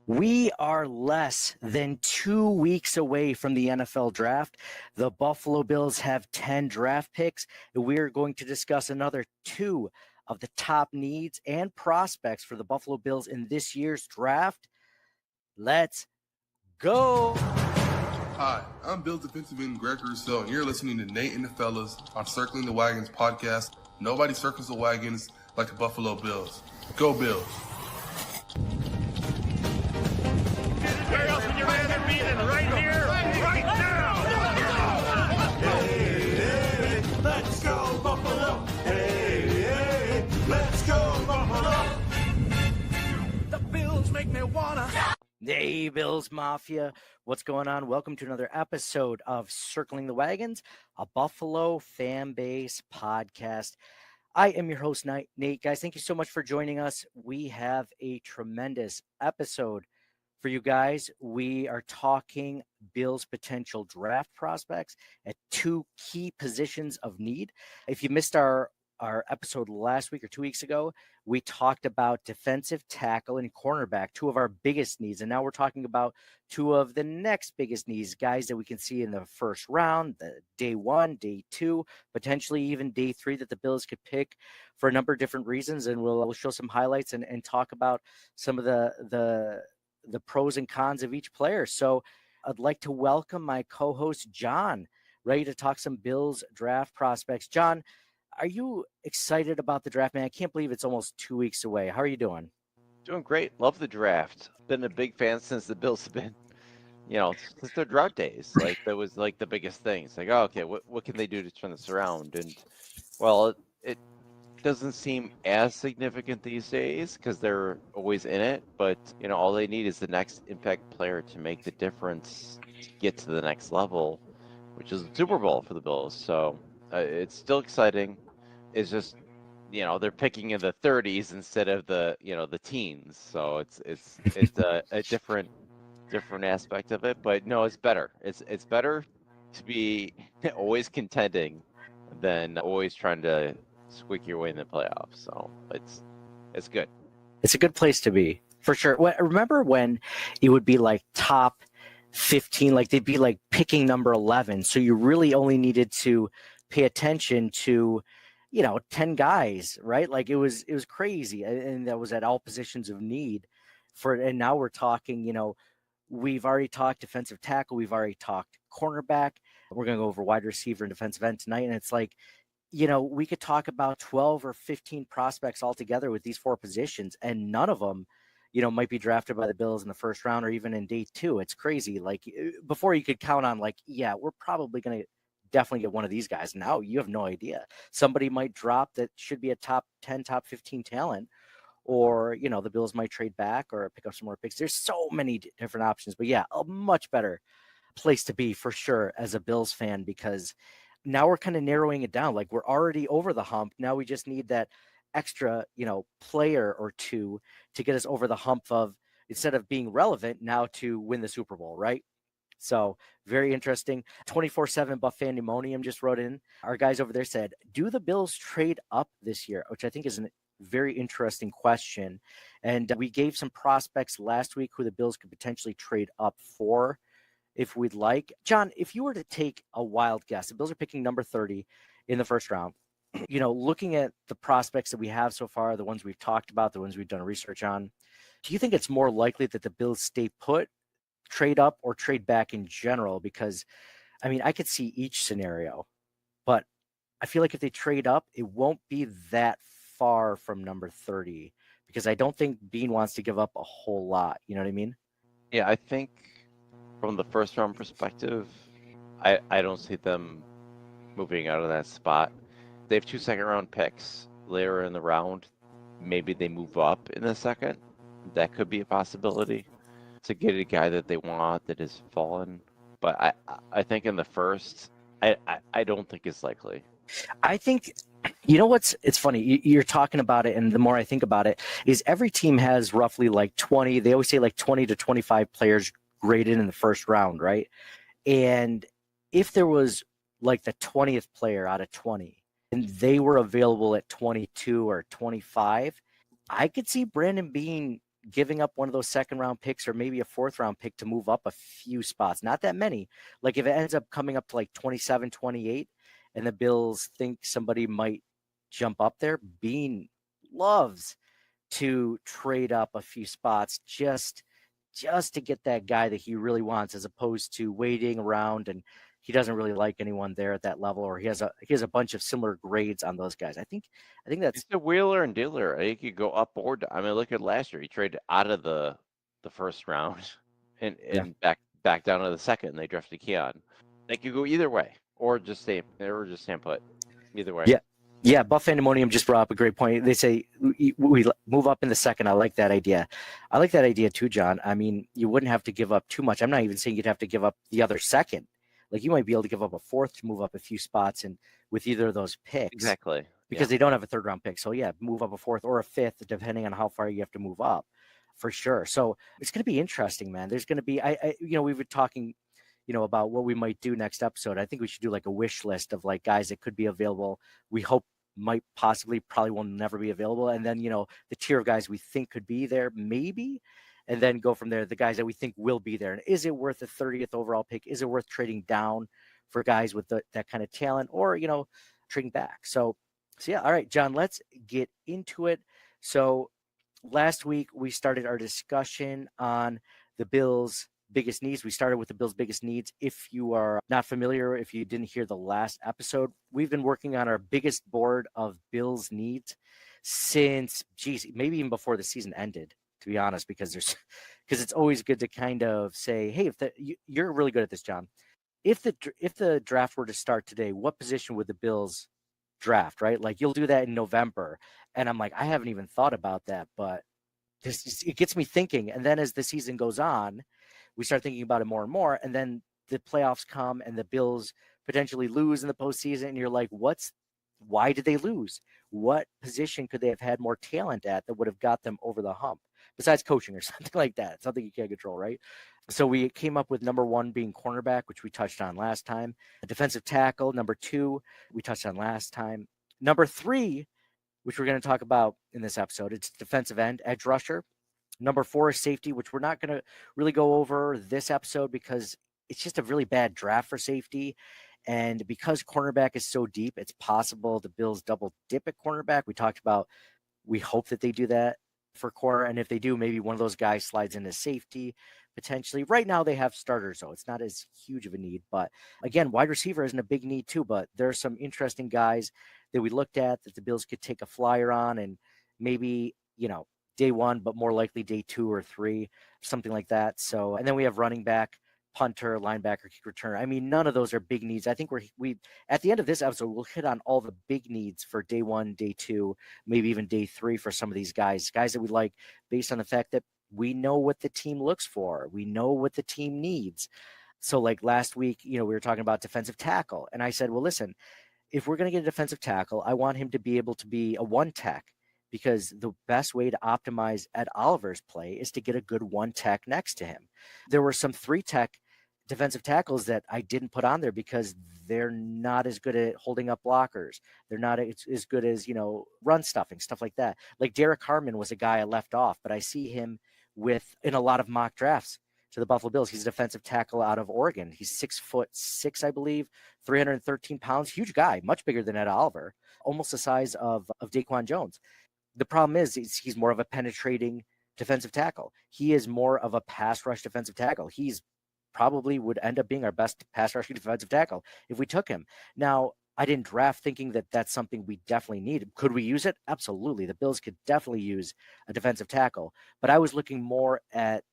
We are less than 2 weeks away from the NFL draft. The Buffalo Bills have 10 draft picks, and we're going to discuss another 2 of the top needs and prospects for the Buffalo Bills in this year's draft. Let's go. Hi, I'm Bills defensive end Greg Rousseau, and you're listening to Nate and the Fellas on Circling the Wagons podcast. Nobody circles the wagons like the Buffalo Bills. Go Bills. Where else would you rather be than right here, right now? Hey, hey, let's go Buffalo. Hey, hey, let's go Buffalo. The Bills make me wanna. Hey, Bills Mafia. What's going on? Welcome to another episode of Circling the Wagons, a Buffalo fan base podcast. I am your host, Nate. Guys, thank you so much for joining us. We have a tremendous episode for you guys. We are talking Bills potential draft prospects at 2 key positions of need. If you missed our episode last week or 2 weeks ago, we talked about defensive tackle and cornerback, 2 of our biggest needs. And now we're talking about 2 of the next biggest needs, guys that we can see in the first round, the day 1, day 2, potentially even day 3 that the Bills could pick for a number of different reasons. And we'll show some highlights and talk about some of the pros and cons of each player. So I'd like to welcome my co-host, John, ready to talk some Bills draft prospects. John, are you excited about the draft, man? I can't believe it's almost 2 weeks away. How are you doing? Doing great. Love the draft. Been a big fan since the Bills have been, since their draft days. Like, that was like the biggest thing. It's like, oh, okay, what can they do to turn this around? And, well, it doesn't seem as significant these days because they're always in it. But, all they need is the next impact player to make the difference to get to the next level, which is the Super Bowl for the Bills. So it's still exciting. It's just, they're picking in the 30s instead of the teens. So it's a different aspect of it. But no, it's better. It's better to be always contending than always trying to squeak your way in the playoffs. So it's good. It's a good place to be, for sure. Remember when it would be like top 15, like they'd be like picking number 11. So you really only needed to pay attention to 10 guys, right? Like it was crazy. And that was at all positions of need and now we're talking, we've already talked defensive tackle. We've already talked cornerback. We're going to go over wide receiver and defensive end tonight. And it's like, we could talk about 12 or 15 prospects altogether with these 4 positions, and none of them, might be drafted by the Bills in the first round or even in day 2. It's crazy. Like before you could count on like, yeah, we're probably going to definitely get one of these guys. Now you have no idea. Somebody might drop that should be a top 10, top 15 talent, or, the Bills might trade back or pick up some more picks. There's so many different options, but yeah, a much better place to be for sure as a Bills fan, because now we're kind of narrowing it down. Like we're already over the hump. Now we just need that extra, player or 2 to get us over the hump of, instead of being relevant, now to win the Super Bowl, right? So very interesting. 24/7 Buff Pandemonium just wrote in. Our guys over there said, do the Bills trade up this year? Which I think is a very interesting question. And we gave some prospects last week who the Bills could potentially trade up for if we'd like. John, if you were to take a wild guess, the Bills are picking number 30 in the first round. Looking at the prospects that we have so far, the ones we've talked about, the ones we've done research on, do you think it's more likely that the Bills stay put, trade up, or trade back in general? Because I could see each scenario, but I feel like if they trade up, it won't be that far from number 30, because I don't think Bean wants to give up a whole lot. You know what I mean? Yeah, I think from the first round perspective, I don't see them moving out of that spot. They have 2 second-round picks later in the round. Maybe they move up in the second. That could be a possibility to get a guy that they want that has fallen. But I think in the first, I don't think it's likely. I think, it's funny. You're talking about it, and the more I think about it, is every team has roughly like 20. They always say like 20 to 25 players graded in the first round, right? And if there was like the 20th player out of 20, and they were available at 22 or 25, I could see Brandon Beane giving up one of those second round picks or maybe a fourth round pick to move up a few spots. Not that many. Like if it ends up coming up to like 27, 28, and the Bills think somebody might jump up there, Bean loves to trade up a few spots just to get that guy that he really wants, as opposed to waiting around and he doesn't really like anyone there at that level, or he has a bunch of similar grades on those guys. I think that's It's a wheeler and dealer. I think you go up or down. I mean, look at last year. He traded out of the first round and back down to the second, and they drafted Keon. Like you go either way, or just stay put. Either way. Yeah. Yeah, Buff Pandemonium just brought up a great point. They say we move up in the second. I like that idea. I like that idea too, John. I mean, you wouldn't have to give up too much. I'm not even saying you'd have to give up the other second. Like you might be able to give up a fourth to move up a few spots and with either of those picks. Exactly. Because they don't have a third round pick. So yeah, move up a fourth or a fifth, depending on how far you have to move up, for sure. So it's going to be interesting, man. There's going to be, we've been talking, about what we might do next episode. I think we should do like a wish list of like guys that could be available. We hope might probably will never be available. And then, the tier of guys we think could be there, maybe, and then go from there. The guys that we think will be there. And is it worth a 30th overall pick? Is it worth trading down for guys with that kind of talent, or, trading back? So yeah. All right, John, let's get into it. So last week we started our discussion on the Bills' biggest needs. We started with the Bills' biggest needs. If you are not familiar, if you didn't hear the last episode, we've been working on our biggest board of Bills' needs since, maybe even before the season ended, to be honest, because it's always good to kind of say, hey, you're really good at this, John. If the draft were to start today, what position would the Bills draft, right? Like you'll do that in November. And I'm like, I haven't even thought about that, but it gets me thinking. And then as the season goes on, we start thinking about it more and more. And then the playoffs come and the Bills potentially lose in the postseason. And you're like, why did they lose? What position could they have had more talent at that would have got them over the hump besides coaching or something like that? Something you can't control, right? So we came up with number 1 being cornerback, which we touched on last time. A defensive tackle, number 2, we touched on last time. Number 3, which we're going to talk about in this episode, it's defensive end, edge rusher. Number 4 is safety, which we're not going to really go over this episode because it's just a really bad draft for safety. And because cornerback is so deep, it's possible the Bills double dip at cornerback. We talked about, we hope that they do that for corner. And if they do, maybe one of those guys slides into safety potentially. Right now they have starters, so it's not as huge of a need. But again, wide receiver isn't a big need too, but there are some interesting guys that we looked at that the Bills could take a flyer on and maybe, day 1, but more likely day 2 or 3, something like that. So, and then we have running back, punter, linebacker, kick returner. I mean, none of those are big needs. I think we at the end of this episode, we'll hit on all the big needs for day 1, day 2, maybe even day 3 for some of these guys that we like based on the fact that we know what the team looks for. We know what the team needs. So like last week, we were talking about defensive tackle. And I said, well, listen, if we're going to get a defensive tackle, I want him to be able to be a one tech, because the best way to optimize Ed Oliver's play is to get a good one tech next to him. There were some 3 tech defensive tackles that I didn't put on there because they're not as good at holding up blockers. They're not as good as, run stuffing, stuff like that. Like Derek Harmon was a guy I left off, but I see him in a lot of mock drafts to the Buffalo Bills. He's a defensive tackle out of Oregon. He's 6'6", I believe, 313 pounds, huge guy, much bigger than Ed Oliver, almost the size of Daquan Jones. The problem is he's more of a penetrating defensive tackle. He is more of a pass rush defensive tackle. He's probably would end up being our best pass rushing defensive tackle if we took him. Now, I didn't draft thinking that that's something we definitely need. Could we use it? Absolutely. The Bills could definitely use a defensive tackle. But I was looking more at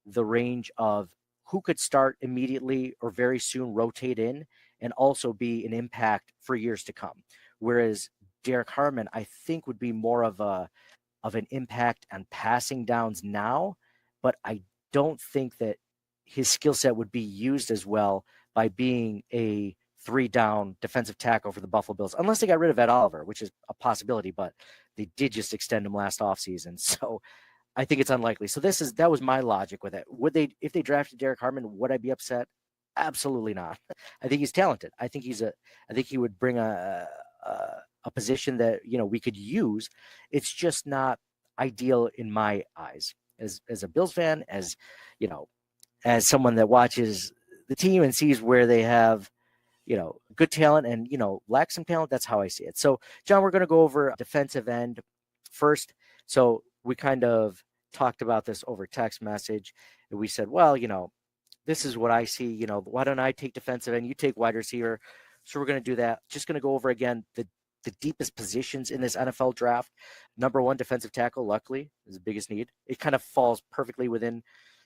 the range of who could start immediately or very soon, rotate in, and also be an impact for years to come. Whereas Derek Harmon, I think, would be more of an impact on passing downs now, but I don't think that his skill set would be used as well by being a 3-down defensive tackle for the Buffalo Bills, unless they got rid of Ed Oliver, which is a possibility, but they did just extend him last offseason. So I think it's unlikely. So that was my logic with it. If they drafted Derek Harmon, would I be upset? Absolutely not. I think he's talented. I think he would bring a position that, we could use. It's just not ideal in my eyes. as a Bills fan, as you know, as someone that watches the team and sees where they have, good talent and, lack some talent. That's how I see it. So, John, we're going to go over defensive end first. So we kind of talked about this over text message, and we said, well, this is what I see. Why don't I take defensive end? You take wide receiver. So we're going to do that. Just going to go over again the deepest positions in this NFL draft. Number one, defensive tackle, luckily, is the biggest need. It kind of falls perfectly within,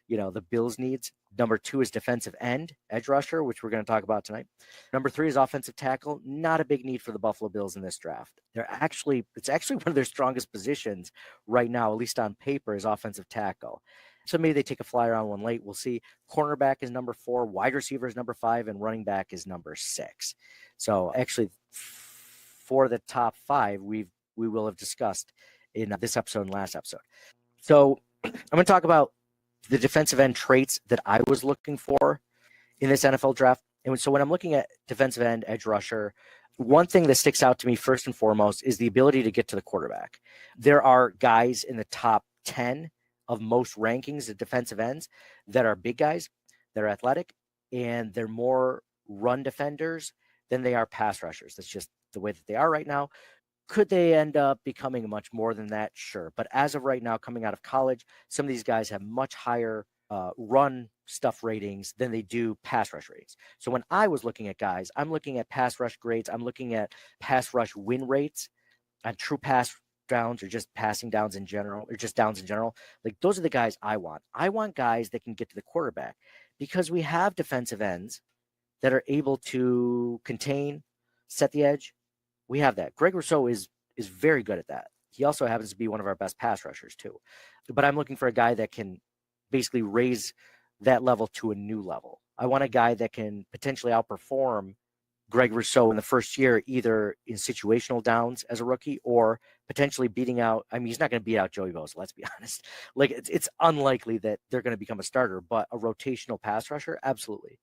the Bills' needs. Number two is defensive end, edge rusher, which we're going to talk about tonight. Number three is offensive tackle. Not a big need for the Buffalo Bills in this draft. It's actually one of their strongest positions right now, at least on paper, is offensive tackle. So maybe they take a flyer on one late. We'll see. Cornerback is number 4, wide receiver is number 5, and running back is number 6. So actually, for the top 5, we will have discussed in this episode and last episode. So I'm going to talk about the defensive end traits that I was looking for in this NFL draft. And so when I'm looking at defensive end, edge rusher, one thing that sticks out to me first and foremost is the ability to get to the quarterback. There are guys in the top 10 of most rankings of defensive ends that are big guys, that are athletic, and they're more run defenders than they are pass rushers. That's just the way that they are right now. Could they end up becoming much more than that? Sure. But as of right now, coming out of college, some of these guys have much higher run stuff ratings than they do pass rush ratings. So when I was looking at guys, I'm looking at pass rush grades. I'm looking at pass rush win rates on true pass downs or just passing downs in general, or just downs in general. Like, those are the guys I want. I want guys that can get to the quarterback, because we have defensive ends that are able to contain, set the edge. We have that. Greg Rousseau is very good at that. He also happens to be one of our best pass rushers too. But I'm looking for a guy that can basically raise that level to a new level. I want a guy that can potentially outperform Greg Rousseau in the first year, either in situational downs as a rookie or potentially beating out. I mean, he's not going to beat out Joey Bosa, let's be honest. Like, it's unlikely that they're going to become a starter, but a rotational pass rusher, absolutely.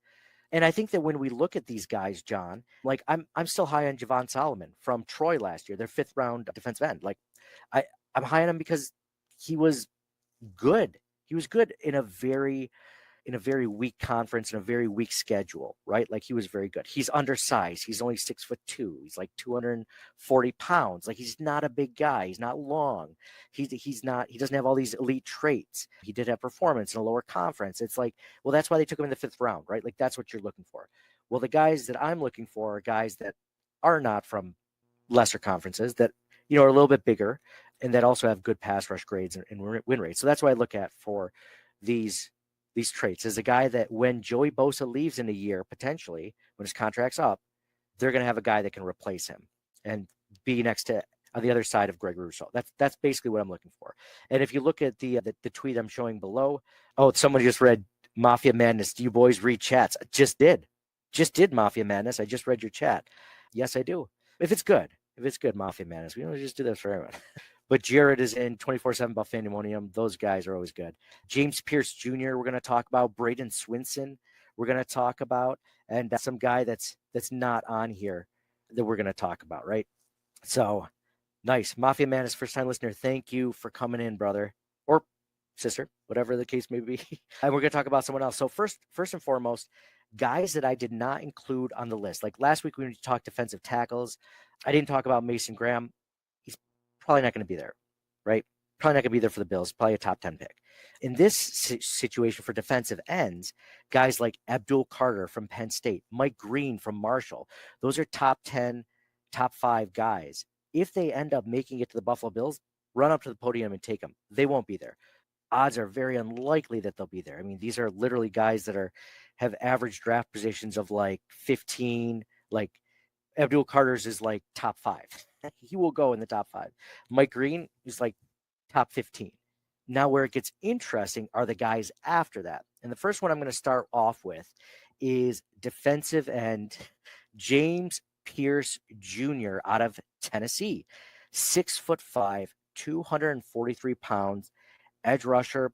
And I think that when we look at these guys, John, like, I'm still high on Javon Solomon from Troy last year, their 5th round defensive end. Like, I'm high on him because he was good. He was good in a very weak conference and a very weak schedule, right? Like, he was very good. He's undersized. He's only 6'2". He's like 240 pounds. Like, he's not a big guy. He's not long. He doesn't have all these elite traits. He did have performance in a lower conference. It's like, well, that's why they took him in the 5th round, right? Like, that's what you're looking for. Well, the guys that I'm looking for are guys that are not from lesser conferences, that, are a little bit bigger, and that also have good pass rush grades and win rates. So that's what I look at for these traits. Is a guy that when Joey Bosa leaves in a year, potentially when his contract's up, they're going to have a guy that can replace him and be next to on the other side of Greg Rousseau. That's basically what I'm looking for. And if you look at the tweet I'm showing below, someone just read Mafia Madness. Do you boys read chats? Just did Mafia Madness. I just read your chat. Yes, I do. If it's good, Mafia Madness. We don't just do this for everyone. But Jared is in 24/7 Buff Pandemonium. Those guys are always good. James Pearce Jr. We're going to talk about. Braden Swinson we're going to talk about. And some guy that's not on here that we're going to talk about, right? So, nice. Mafia Man is first-time listener. Thank you for coming in, brother. Or sister, whatever the case may be. And we're going to talk about someone else. So first and foremost, guys that I did not include on the list. Like last week when we talked defensive tackles, I didn't talk about Mason Graham. He's probably not going to be there, right? Probably not going to be there for the Bills. Probably a top 10 pick. In this situation for defensive ends, guys like Abdul Carter from Penn State, Mike Green from Marshall, those are top 10, top 5 guys. If they end up making it to the Buffalo Bills, run up to the podium and take them. They won't be there. Odds are very unlikely that they'll be there. I mean, these are literally guys that have average draft positions of like 15. Like Abdul Carter's is like top 5. He will go in the top 5. Mike Green is like top 15. Now, where it gets interesting are the guys after that. And the first one I'm going to start off with is defensive end James Pearce Jr. out of Tennessee. 6'5", 243 pounds, edge rusher.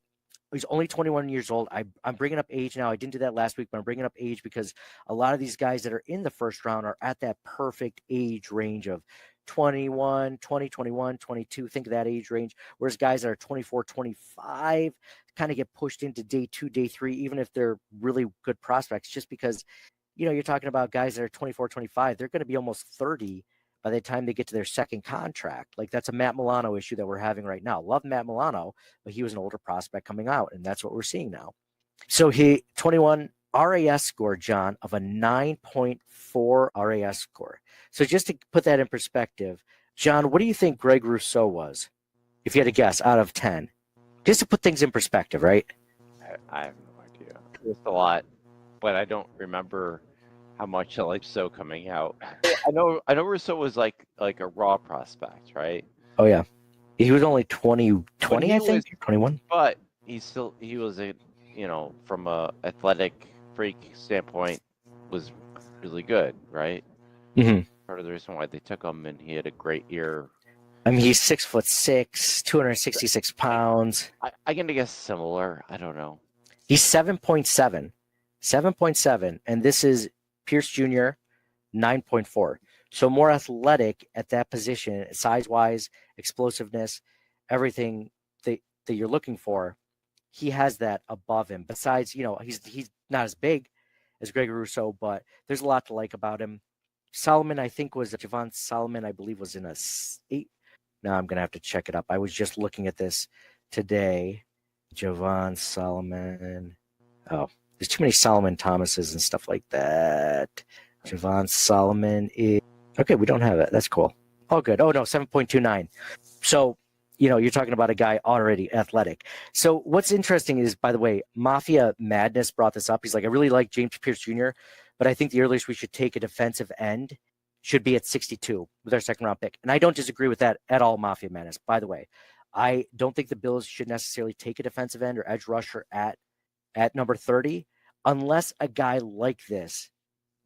He's only 21 years old. I'm bringing up age now. I didn't do that last week, but I'm bringing up age because a lot of these guys that are in the first round are at that perfect age range of 21, 20, 21, 22, think of that age range. Whereas guys that are 24, 25 kind of get pushed into day 2, day 3, even if they're really good prospects, just because, you're talking about guys that are 24, 25, they're going to be almost 30 by the time they get to their second contract. Like, that's a Matt Milano issue that we're having right now. Love Matt Milano, but he was an older prospect coming out, and that's what we're seeing now. So he 21 RAS score, John, of a 9.4 RAS score. So just to put that in perspective, John, what do you think Greg Rousseau was, if you had to guess, out of 10? Just to put things in perspective, right? I have no idea. It's a lot, but I don't remember how much I like Rousseau coming out. I know Rousseau was like a raw prospect, right? Oh yeah, he was only 20, I think, 21. But he was a from a athletic freak standpoint, was really good, right? Mm-hmm. Part of the reason why they took him, and he had a great year. I mean, he's 6'6", 266 pounds. I can guess similar. I don't know. He's 7.7, and this is Pearce Jr., 9.4. So more athletic at that position, size-wise, explosiveness, everything that you're looking for. He has that above him. Besides, he's not as big as Greg Rousseau, but there's a lot to like about him. Solomon, I think, Javon Solomon, I believe, was in a 8. Now I'm going to have to check it up. I was just looking at this today. Javon Solomon. Oh, there's too many Solomon Thomases and stuff like that. Javon Solomon is... Okay, we don't have it. That's cool. Oh, good. Oh, no, 7.29. So, you're talking about a guy already athletic. So what's interesting is, by the way, Mafia Madness brought this up. He's like, I really like James Pearce Jr., but I think the earliest we should take a defensive end should be at 62 with our second round pick. And I don't disagree with that at all, Mafia Madness. By the way, I don't think the Bills should necessarily take a defensive end or edge rusher at number 30 unless a guy like this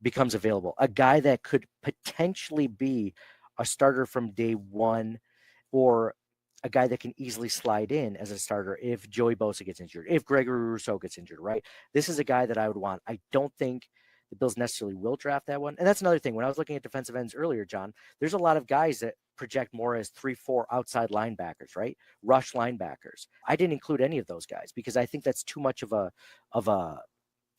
becomes available, a guy that could potentially be a starter from day one, or a guy that can easily slide in as a starter if Joey Bosa gets injured, if Gregory Rousseau gets injured, right? This is a guy that I would want. I don't think the Bills necessarily will draft that one. And that's another thing. When I was looking at defensive ends earlier, John, there's a lot of guys that project more as 3-4 outside linebackers, right? Rush linebackers. I didn't include any of those guys because I think that's too much of a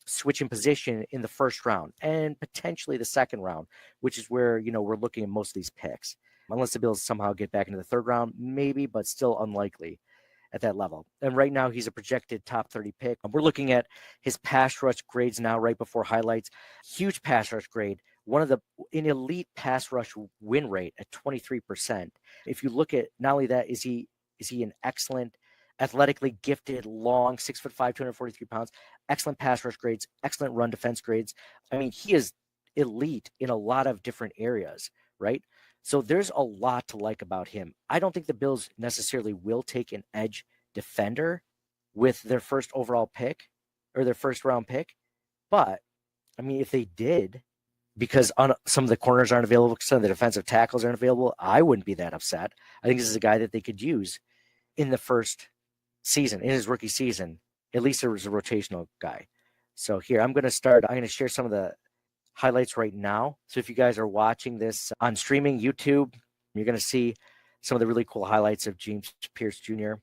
switch in position in the first round and potentially the second round, which is where, we're looking at most of these picks. Unless the Bills somehow get back into the third round, maybe, but still unlikely at that level. And right now he's a projected top 30 pick. We're looking at his pass rush grades now right before highlights. Huge pass rush grade. An elite pass rush win rate at 23%. If you look at, not only that, is he an excellent, athletically gifted, long, 6'5", 243 pounds, excellent pass rush grades, excellent run defense grades. I mean, he is elite in a lot of different areas, right? So there's a lot to like about him. I don't think the Bills necessarily will take an edge defender with their first overall pick or their first round pick. But, I mean, if they did, because some of the corners aren't available, some of the defensive tackles aren't available, I wouldn't be that upset. I think this is a guy that they could use in the first season, in his rookie season, at least there was a rotational guy. So here, I'm going to share some of the highlights right now. So if you guys are watching this on streaming YouTube, you're going to see some of the really cool highlights of James Pearce Jr.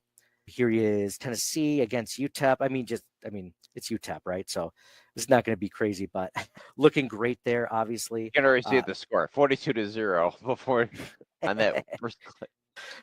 Here he is, Tennessee against UTEP. I mean, it's UTEP, right? So it's not going to be crazy, but looking great there, obviously. You can already see the score, 42-0 before on that first clip.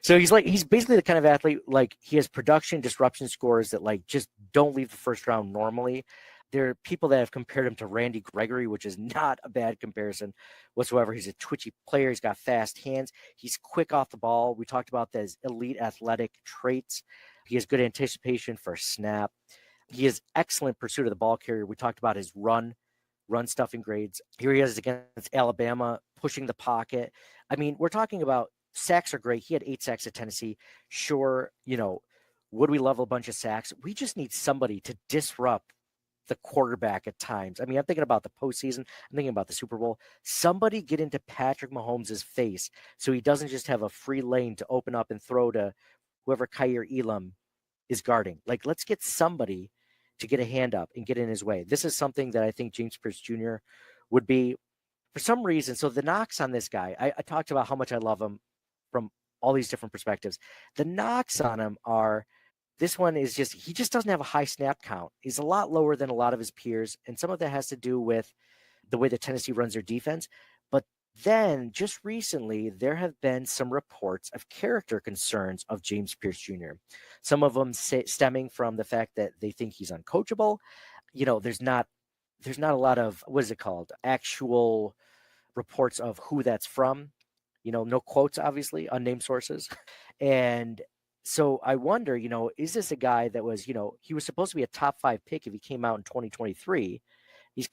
So he's basically the kind of athlete, like, he has production disruption scores that, like, just don't leave the first round normally. There are people that have compared him to Randy Gregory, which is not a bad comparison whatsoever. He's a twitchy player. He's got fast hands. He's quick off the ball. We talked about his elite athletic traits. He has good anticipation for snap. He has excellent pursuit of the ball carrier. We talked about his run stuffing grades. Here he is against Alabama, pushing the pocket. I mean, we're talking about sacks are great. He had 8 sacks at Tennessee. Sure, would we love a bunch of sacks? We just need somebody to disrupt the quarterback at times. I mean, I'm thinking about the postseason. I'm thinking about the Super Bowl. Somebody get into Patrick Mahomes' face so he doesn't just have a free lane to open up and throw to whoever Kaiir Elam is guarding. Like, let's get somebody to get a hand up and get in his way. This is something that I think James Pearce Jr. would be. for some reason, so the knocks on this guy, I talked about how much I love him from all these different perspectives. The knocks on him are, this one is just, he just doesn't have a high snap count. He's a lot lower than a lot of his peers. And some of that has to do with the way that Tennessee runs their defense. But then just recently, there have been some reports of character concerns of James Pearce Jr. Some of them stemming from the fact that they think he's uncoachable. There's not a lot of, what is it called? Actual reports of who that's from. No quotes, obviously, unnamed sources. And so I wonder, is this a guy that was, he was supposed to be a top 5 pick if he came out in 2023,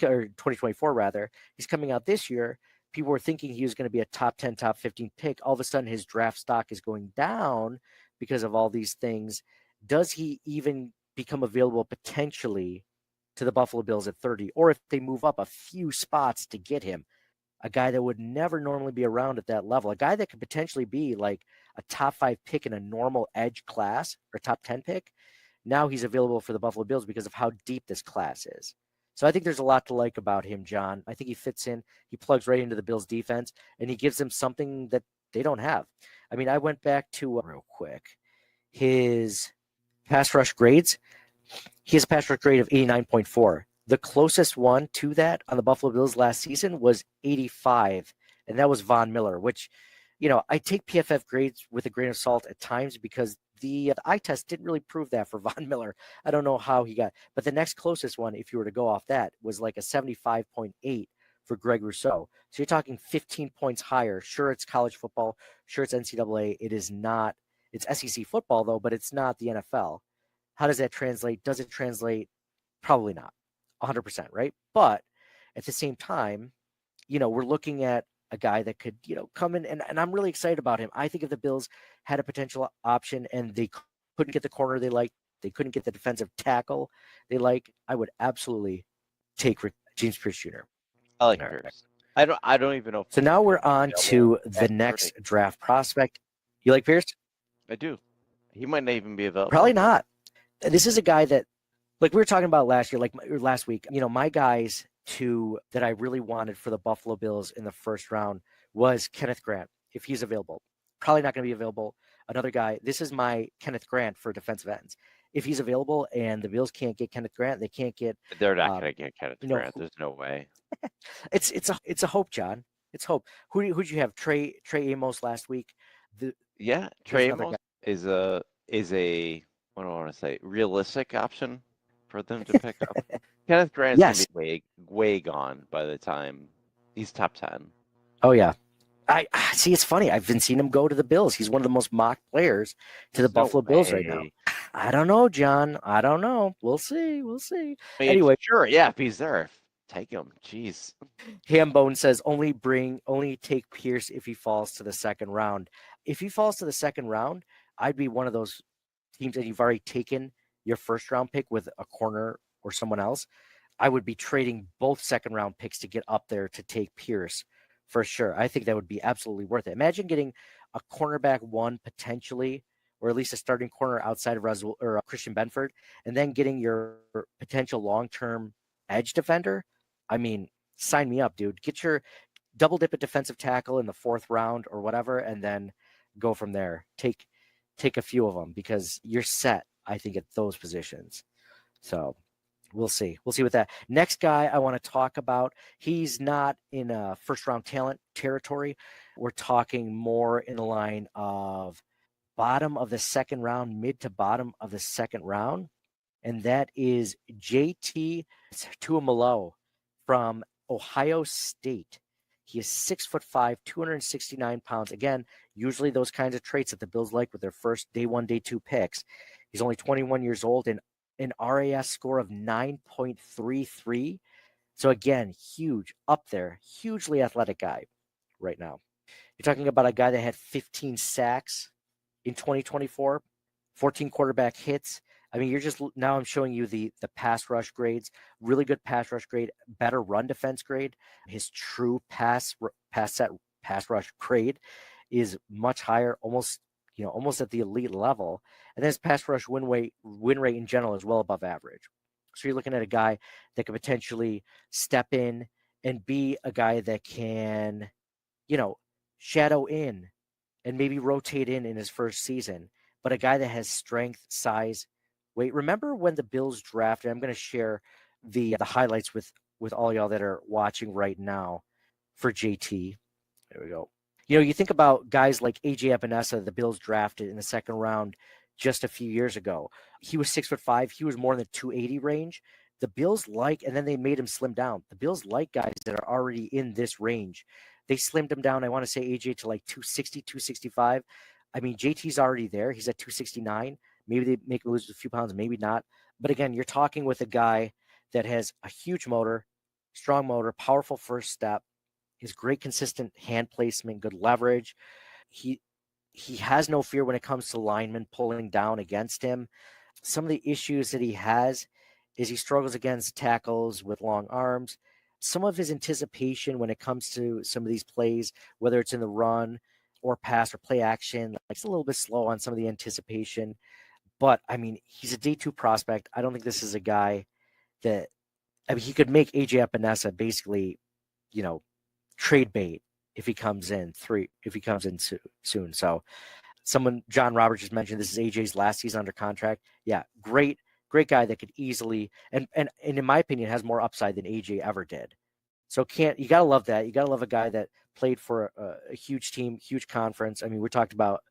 or 2024 rather. He's coming out this year. People were thinking he was going to be a top 10, top 15 pick. All of a sudden, his draft stock is going down because of all these things. Does he even become available potentially to the Buffalo Bills at 30? Or if they move up a few spots to get him, a guy that would never normally be around at that level, a guy that could potentially be like a top 5 pick in a normal edge class or top 10 pick. Now he's available for the Buffalo Bills because of how deep this class is. So I think there's a lot to like about him, John. I think he fits in. He plugs right into the Bills defense, and he gives them something that they don't have. I mean, I went back to real quick his pass rush grades. He has a pass rush grade of 89.4. The closest one to that on the Buffalo Bills last season was 85, and that was Von Miller, which, I take PFF grades with a grain of salt at times because the eye test didn't really prove that for Von Miller. I don't know how he got, but the next closest one, if you were to go off that, was like a 75.8 for Greg Rousseau. So you're talking 15 points higher. Sure, it's college football. Sure, it's NCAA. It is not, it's SEC football though, but it's not the NFL. How does that translate? Does it translate? Probably not 100%, right? But at the same time, we're looking at a guy that could, come in, and I'm really excited about him. I think if the Bills had a potential option and they couldn't get the corner they like, they couldn't get the defensive tackle they like, I would absolutely take James Pearce Jr. I like Pearce. I don't even know. So now we're on to the next draft prospect. You like Pearce? I do. He might not even be available. Probably not. This is a guy that, like we were talking about last year, last week, my guys that I really wanted for the Buffalo Bills in the first round was Kenneth Grant, if he's available. Probably not going to be available. Another guy, this is my Kenneth Grant for defensive ends. If he's available and the Bills can't get Kenneth Grant, they can't get. They're not going to get Kenneth Grant. There's no way. It's a hope, John. It's hope. Who'd you have? Trey Amos last week. Trey Amos is a what do I want to say? Realistic option for them to pick up. Kenneth Grant's going to be way gone by the time he's top 10. Oh yeah. I see. It's funny. I've been seeing him go to the Bills. He's one of the most mocked players to the Buffalo Bills right now. I don't know, John. I don't know. We'll see. Anyway, sure. Yeah, if he's there, take him. Jeez. Hambone says only take Pearce if he falls to the second round. If he falls to the second round, I'd be one of those teams that you've already taken your first round pick with a corner or someone else. I would be trading both second round picks to get up there to take Pearce. For sure. I think that would be absolutely worth it. Imagine getting a cornerback 1 potentially, or at least a starting corner outside of Christian Benford, and then getting your potential long-term edge defender. I mean, sign me up, dude. Get your double dip at defensive tackle in the 4th round or whatever, and then go from there. Take a few of them because you're set, I think, at those positions. So we'll see. We'll see with that. Next guy I want to talk about, he's not in a first-round talent territory. We're talking more in the line of bottom of the second round, mid to bottom of the second round, and that is JT Tuimoloau from Ohio State. He is 6'5", 269 pounds. Again, usually those kinds of traits that the Bills like with their first day 1, day 2 picks. He's only 21 years old and an RAS score of 9.33. So again, huge up there, hugely athletic guy right now. You're talking about a guy that had 15 sacks in 2024, 14 quarterback hits. I mean, now I'm showing you the pass rush grades, really good pass rush grade, better run defense grade. His true pass rush grade is much higher, almost at the elite level. And then his pass rush win rate in general is well above average. So you're looking at a guy that could potentially step in and be a guy that can, shadow in and maybe rotate in his first season, but a guy that has strength, size, weight. Remember when the Bills drafted? I'm going to share the highlights with all y'all that are watching right now for JT. There we go. You think about guys like AJ Epinesa, the Bills drafted in the second round just a few years ago. He was 6'5". He was more in the 280 range. The Bills and then they made him slim down. The Bills like guys that are already in this range. They slimmed him down. I want to say AJ to like 260, 265. I mean, JT's already there. He's at 269. Maybe they make him lose a few pounds, maybe not. But again, you're talking with a guy that has a huge motor, strong motor, powerful first step, his great consistent hand placement, good leverage. He has no fear when it comes to linemen pulling down against him. Some of the issues that he has is he struggles against tackles with long arms. Some of his anticipation when it comes to some of these plays, whether it's in the run or pass or play action, it's a little bit slow on some of the anticipation. But, I mean, he's a day 2 prospect. I don't think this is a guy that – he could make AJ Epinesa basically, trade bait if he comes in soon. So John Roberts just mentioned this is AJ's last season under contract. Yeah, great guy that could easily and in my opinion has more upside than AJ ever did. So you gotta love that. You gotta love a guy that played for a huge team, huge conference. I mean, we talked about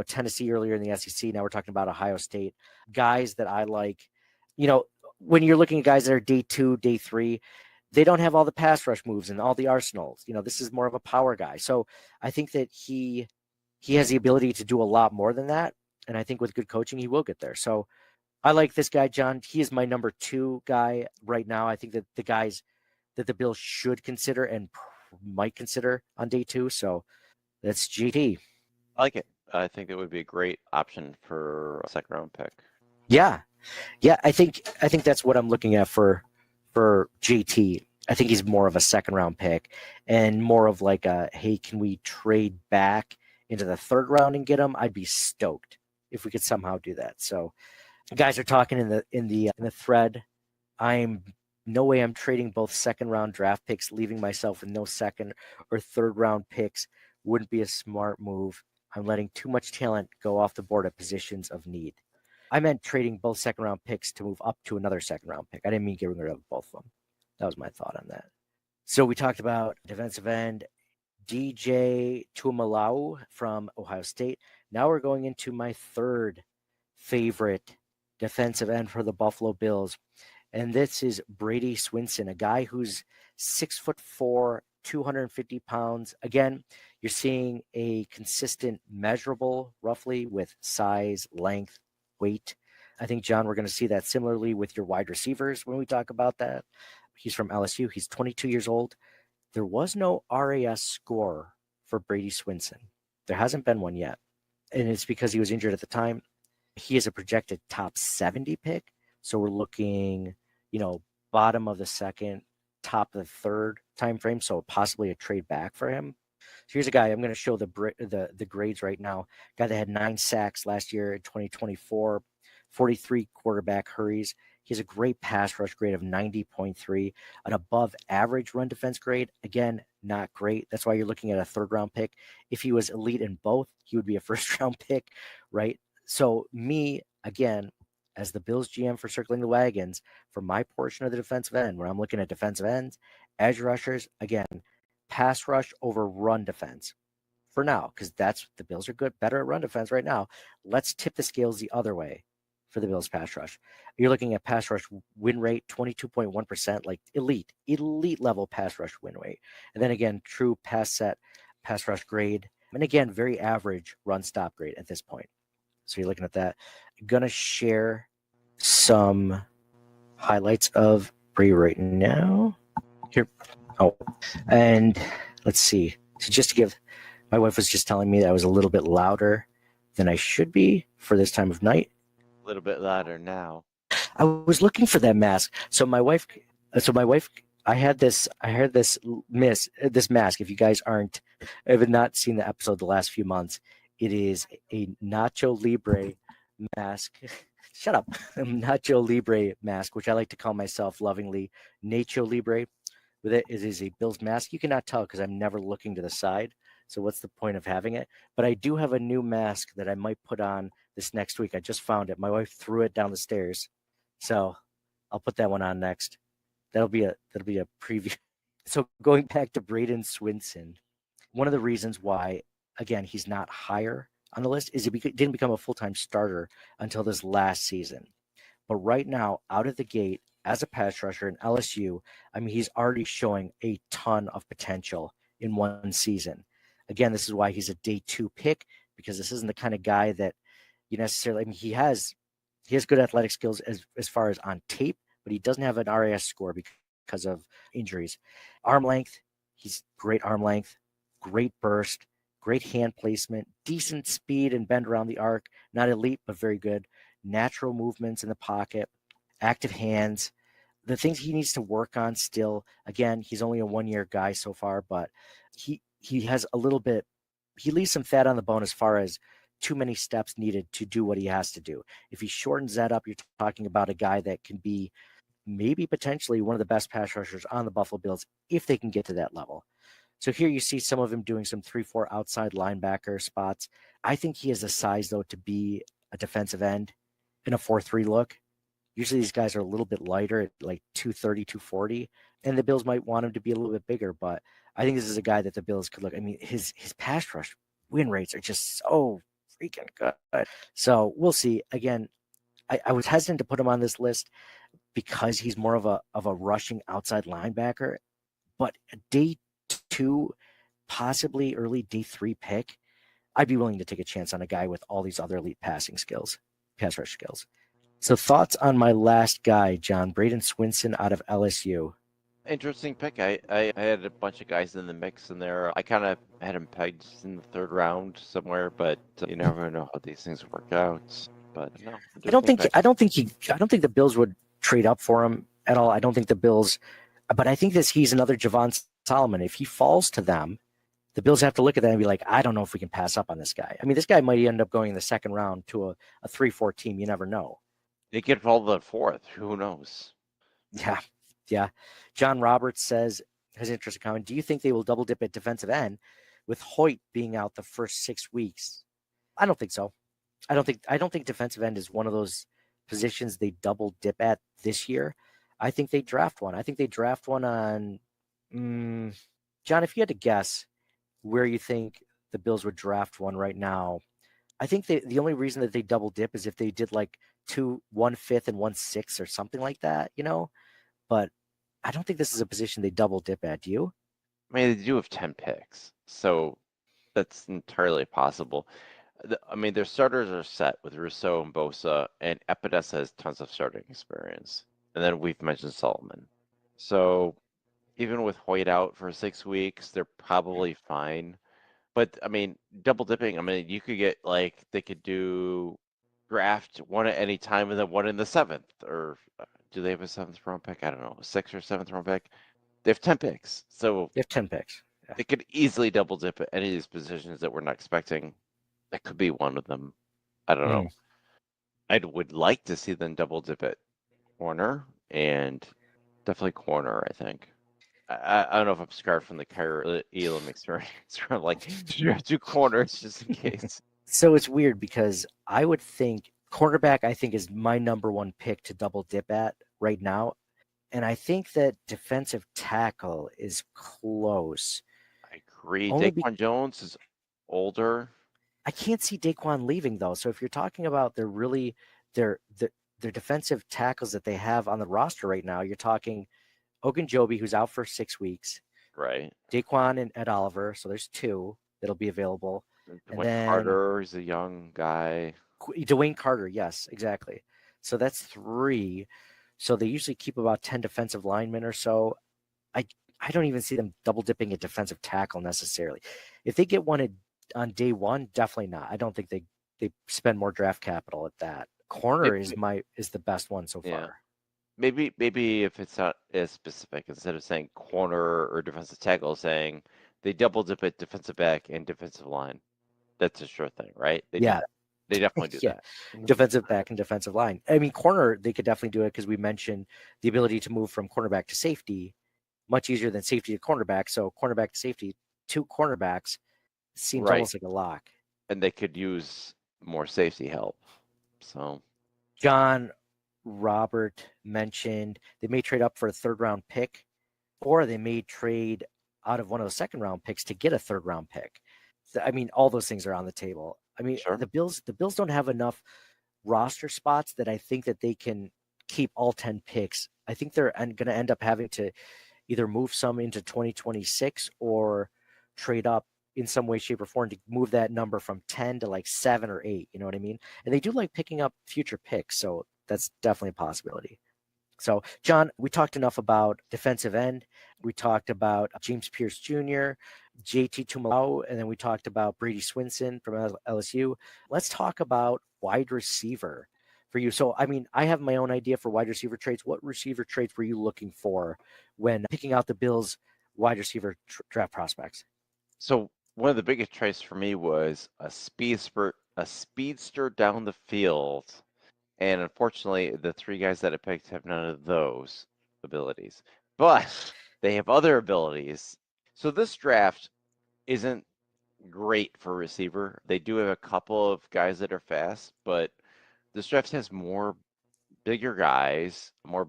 Tennessee earlier in the SEC. Now we're talking about Ohio State. Guys that I like. When you're looking at guys that are day 2, day 3. They don't have all the pass rush moves and all the arsenals. This is more of a power guy. So I think that he has the ability to do a lot more than that. And I think with good coaching, he will get there. So I like this guy, John. He is my number 2 guy right now. I think that the guys that the Bills should consider and might consider on day 2. So that's GT. I like it. I think it would be a great option for a second round pick. Yeah. I think that's what I'm looking at for JT. I think he's more of a second round pick and more of like hey, can we trade back into the 3rd round and get him? I'd be stoked if we could somehow do that. So guys are talking in the thread. No way I'm trading both second round draft picks, leaving myself with no second or 3rd round picks wouldn't be a smart move. I'm letting too much talent go off the board at positions of need. I meant trading both second round picks to move up to another second round pick. I didn't mean getting rid of both of them. That was my thought on that. So we talked about defensive end, DJ Tuimoloau from Ohio State. Now we're going into my 3rd favorite defensive end for the Buffalo Bills. And this is Braden Swinson, a guy who's 6'4", 250 pounds. Again, you're seeing a consistent measurable roughly with size, length, weight. I think, John, we're going to see that similarly with your wide receivers when we talk about that. He's from LSU. He's 22 years old. There was no RAS score for Braden Swinson. There hasn't been one yet. And it's because he was injured at the time. He is a projected top 70 pick. So we're looking, bottom of the 2nd, top of the 3rd time frame. So possibly a trade back for him. So here's a guy. I'm going to show the grades right now. Guy that had 9 sacks last year in 2024, 43 quarterback hurries. He has a great pass rush grade of 90.3, an above average run defense grade. Again, not great. That's why you're looking at a 3rd round pick. If he was elite in both, he would be a 1st round pick, right? So me, again, as the Bills GM for Circling the Wagons, for my portion of the defensive end, where I'm looking at defensive ends, edge rushers, again, pass rush over run defense for now, because the Bills are better at run defense right now. Let's tip the scales the other way for the Bills pass rush. You're looking at pass rush win rate, 22.1%, like elite level pass rush win rate. And then again, true pass rush grade. And again, very average run stop grade at this point. So you're looking at that. I'm going to share some highlights of Bree right now. Here. Oh, and let's see. So just to give, my wife was just telling me that I was a little bit louder than I should be for this time of night. A little bit louder now. I was looking for that mask. So my wife, I had this mask. If you guys have not seen the episode the last few months, it is a Nacho Libre mask. Shut up. Nacho Libre mask, which I like to call myself lovingly Nacho Libre. with it is a Bills mask. You cannot tell because I'm never looking to the side. So what's the point of having it? But I do have a new mask that I might put on this next week. I just found it. My wife threw it down the stairs. So I'll put that one on next. That'll be a preview. So going back to Braden Swinson, one of the reasons why, again, he's not higher on the list is he didn't become a full-time starter until this last season. But right now, out of the gate, as a pass rusher in LSU, I mean, he's already showing a ton of potential in one season. Again, this is why he's a day 2 pick, because this isn't the kind of guy that you necessarily, I mean, he has good athletic skills as far as on tape, but he doesn't have an RAS score because of injuries. Arm length, he's great arm length, great burst, great hand placement, decent speed and bend around the arc, not elite, but very good. Natural movements in the pocket, active hands. The things he needs to work on still, again, he's only a 1-year guy so far, but he has a little bit, he leaves some fat on the bone as far as too many steps needed to do what he has to do. If he shortens that up, you're talking about a guy that can be maybe potentially one of the best pass rushers on the Buffalo Bills if they can get to that level. So here you see some of him doing some 3-4 outside linebacker spots. I think he has a size, though, to be a defensive end in a 4-3 look. Usually these guys are a little bit lighter at like 230, 240, and the Bills might want him to be a little bit bigger, but I think this is a guy that the Bills could look. I mean, his pass rush win rates are just so freaking good. So we'll see. Again, I was hesitant to put him on this list because he's more of a rushing outside linebacker, but a day 2, possibly early day 3 pick, I'd be willing to take a chance on a guy with all these other elite pass rush skills. So thoughts on my last guy, John, Braden Swinson out of LSU. Interesting pick. I had a bunch of guys in the mix in there. I kind of had him pegged in the 3rd round somewhere, but you never know how these things work out. But no, I don't think the Bills would trade up for him at all. I don't think the Bills, but I think that he's another Javon Solomon. If he falls to them, the Bills have to look at that and be like, I don't know if we can pass up on this guy. I mean, this guy might end up going in the 2nd round to a 3-4 team. You never know. They get fall to the 4th. Who knows? Yeah. John Roberts has an interesting comment. Do you think they will double dip at defensive end with Hoyt being out the first 6 weeks? I don't think so. I don't think defensive end is one of those positions they double dip at this year. I think they draft one. I think they draft one on John, if you had to guess where you think the Bills would draft one right now, I think the only reason that they double dip is if they did like 2 1/5 and 1/6 or something like that, But I don't think this is a position they double dip at. Do you? I mean, they do have 10 picks, so that's entirely possible. I mean, their starters are set with Rousseau and Bosa, and Epidesa has tons of starting experience. And then we've mentioned Solomon. So even with Hoyt out for 6 weeks, they're probably fine. But I mean, double dipping, I mean, you could get they could do draft one at any time and then one in the 7th. Or do they have a 7th round pick? I don't know, 6th or 7th round pick. They have 10 picks. So they have 10 picks. Yeah. They could easily double dip at any of these positions that we're not expecting. That could be one of them. I don't know. I would like to see them double dip at corner, and definitely corner, I think. I don't know if I'm scarred from the Kyrie Elam experience. I'm like, you have 2 corners just in case. So it's weird because I would think cornerback, I think, is my number 1 pick to double dip at right now. And I think that defensive tackle is close. I agree. Daquan Jones is older. I can't see Daquan leaving, though. So if you're talking about their defensive tackles that they have on the roster right now, you're talking Ogunjobi, who's out for 6 weeks. Right. Daquan and Ed Oliver. So there's 2 that'll be available. And then Carter is a young guy. Dwayne Carter, yes, exactly. So that's 3. So they usually keep about 10 defensive linemen or so. I don't even see them double dipping at defensive tackle necessarily. If they get one on day 1, definitely not. I don't think they spend more draft capital at that. Corner is the best one so far. Maybe if it's not as specific, instead of saying corner or defensive tackle, saying they double dip at defensive back and defensive line. That's a sure thing, right? They definitely do that. Defensive back and defensive line. I mean, corner, they could definitely do it because we mentioned the ability to move from cornerback to safety. much easier than safety to cornerback. So cornerback to safety, 2 cornerbacks seems Right. almost like a lock. And they could use more safety help. So John Robert mentioned they may trade up for a 3rd-round pick, or they may trade out of one of those 2nd-round picks to get a 3rd-round pick. I mean, all those things are on the table. I mean, Sure. the Bills don't have enough roster spots that I think that they can keep all 10 picks. I think they're going to end up having to either move some into 2026 or trade up in some way, shape, or form to move that number from 10 to like 7 or 8. You know what I mean? And they do like picking up future picks, so that's definitely a possibility. So, John, we talked enough about defensive end. We talked about James Pearce Jr., JT Tuimoloau, and then we talked about Braden Swinson from LSU. Let's talk about wide receiver for you. So, I mean, I have my own idea for wide receiver traits. What receiver traits were you looking for when picking out the Bills' wide receiver draft prospects? So one of the biggest traits for me was a speedster down the field. And unfortunately, the 3 guys that I picked have none of those abilities, but they have other abilities. So this draft isn't great for receiver. They do have a couple of guys that are fast, but this draft has more bigger guys, more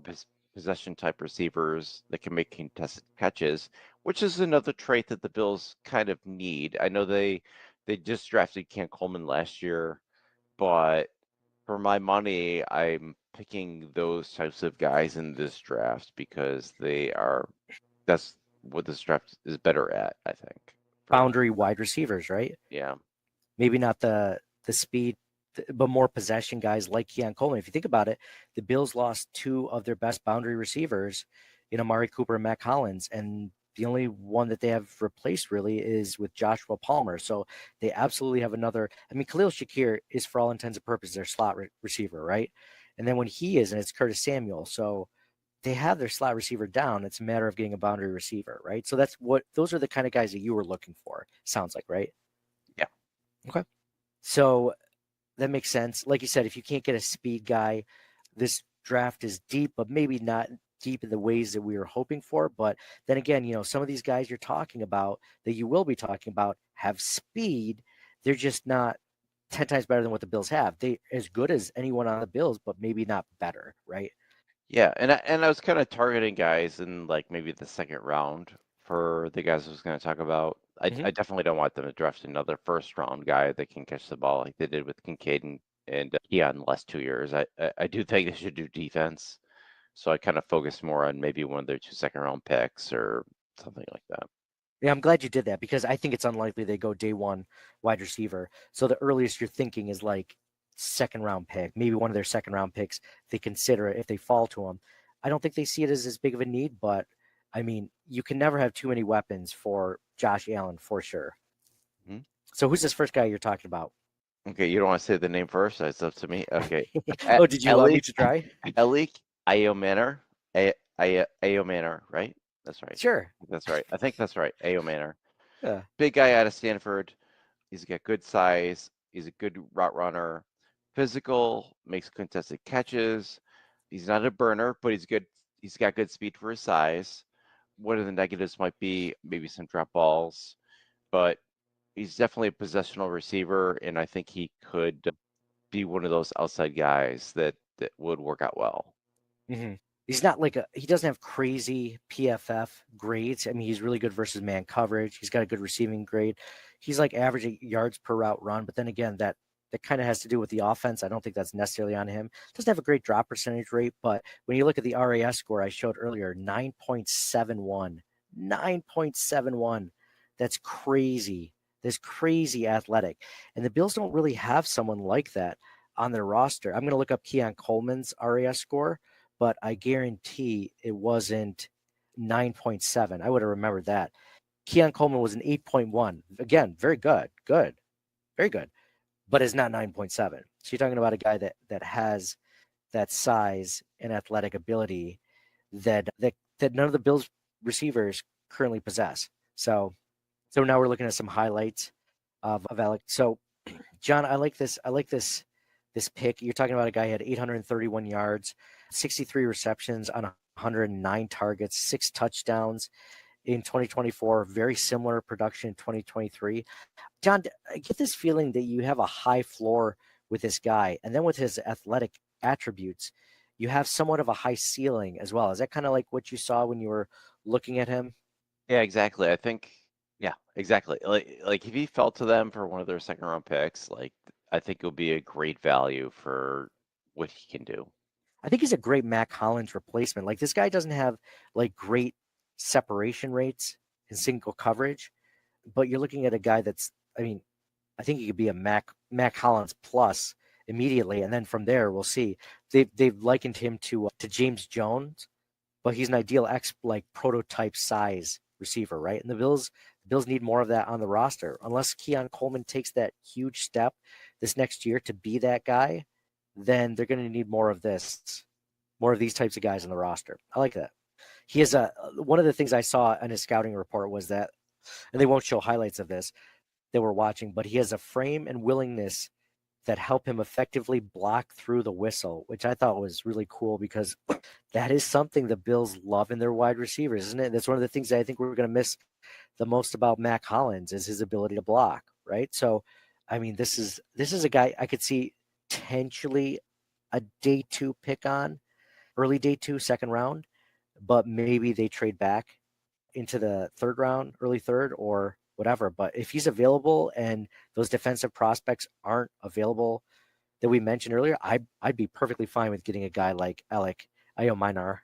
possession type receivers that can make contested catches, which is another trait that the Bills kind of need. I know they just drafted Cam Coleman last year, but for my money, I'm picking those types of guys in this draft because that's what this draft is better at, I think. Boundary wide receivers, right? Yeah. Maybe not the speed, but more possession guys like Keon Coleman. If you think about it, the Bills lost 2 of their best boundary receivers, Amari Cooper and Matt Collins, and the only one that they have replaced really is with Joshua Palmer. So they absolutely have another. I mean, Khalil Shakir is for all intents and purposes their slot receiver, right? And then when he isn't, it's Curtis Samuel. So they have their slot receiver down. It's a matter of getting a boundary receiver, right? So those are the kind of guys that you were looking for. Sounds like, right? Yeah. Okay. So that makes sense. Like you said, if you can't get a speed guy, this draft is deep, but maybe not deep in the ways that we were hoping for. But then again, some of these guys you're talking about that you will be talking about have speed. They're just not 10 times better than what the Bills have. They as good as anyone on the Bills, but maybe not better, right? Yeah, and I was kind of targeting guys in like maybe the 2nd round for the guys I was going to talk about. I definitely don't want them to draft another 1st-round guy that can catch the ball like they did with Kincaid and Keon the last 2 years. I do think they should do defense. So I kind of focus more on maybe one of their 2 2nd-round picks or something like that. Yeah, I'm glad you did that because I think it's unlikely they go day 1 wide receiver. So the earliest you're thinking is like 2nd-round pick, maybe one of their 2nd-round picks. They consider it if they fall to them. I don't think they see it as big of a need, but I mean, you can never have too many weapons for Josh Allen for sure. Mm-hmm. So who's this first guy you're talking about? Okay, you don't want to say the name first? That's up to me. Okay. Oh, did you allow me to try? Ayo Manor. Ayo Manor, right? That's right. Sure. That's right. I think that's right. Ayo Manor. Yeah. Big guy out of Stanford. He's got good size. He's a good route runner. Physical, makes contested catches. He's not a burner, but he's good. He's got good speed for his size. One of the negatives might be maybe some drop balls, but he's definitely a possessional receiver, and I think he could be one of those outside guys that would work out well. Mm-hmm. He's not like he doesn't have crazy PFF grades. I mean, he's really good versus man coverage. He's got a good receiving grade. He's like averaging yards per route run, but then again, that kind of has to do with the offense. I don't think that's necessarily on him. Doesn't have a great drop percentage rate, but when you look at the RAS score I showed earlier, 9.71. 9.71. That's crazy. That's crazy athletic. And the Bills don't really have someone like that on their roster. I'm going to look up Keon Coleman's RAS score, but I guarantee it wasn't 9.7. I would have remembered that. Keon Coleman was an 8.1. Again, very good. Good. Very good. But it's not 9.7. So you're talking about a guy that has that size and athletic ability that none of the Bills receivers currently possess. So now we're looking at some highlights of Alec. So John, I like this pick. You're talking about a guy who had 831 yards, 63 receptions on 109 targets, 6 touchdowns in 2024. Very similar production in 2023. John, I get this feeling that you have a high floor with this guy, and then with his athletic attributes, you have somewhat of a high ceiling as well. Is that kind of like what you saw when you were looking at him? Yeah, exactly. I think, yeah, exactly. Like if he fell to them for one of their second round picks, like I think it would be a great value for what he can do. I think he's a great Mac Hollins replacement. Like this guy doesn't have like great separation rates in single coverage, but you're looking at a guy that's, I mean, I think he could be a Mac Hollins plus immediately, and then from there we'll see. They've likened him to James Jones, but he's an ideal like prototype size receiver, right? And the Bills need more of that on the roster. Unless Keon Coleman takes that huge step this next year to be that guy, then they're going to need more of these types of guys on the roster. I like that. He has one of the things I saw in his scouting report was that, and they won't show highlights of this that we're watching, but he has a frame and willingness that help him effectively block through the whistle, which I thought was really cool because that is something the Bills love in their wide receivers, isn't it? That's one of the things that I think we're going to miss the most about Mac Hollins is his ability to block, right? So, I mean, this is a guy I could see potentially a day 2 pick on, early day 2, second round, but maybe they trade back into the third round, early third, or whatever. But if he's available and those defensive prospects aren't available that we mentioned earlier, I'd be perfectly fine with getting a guy like Ayo Manor.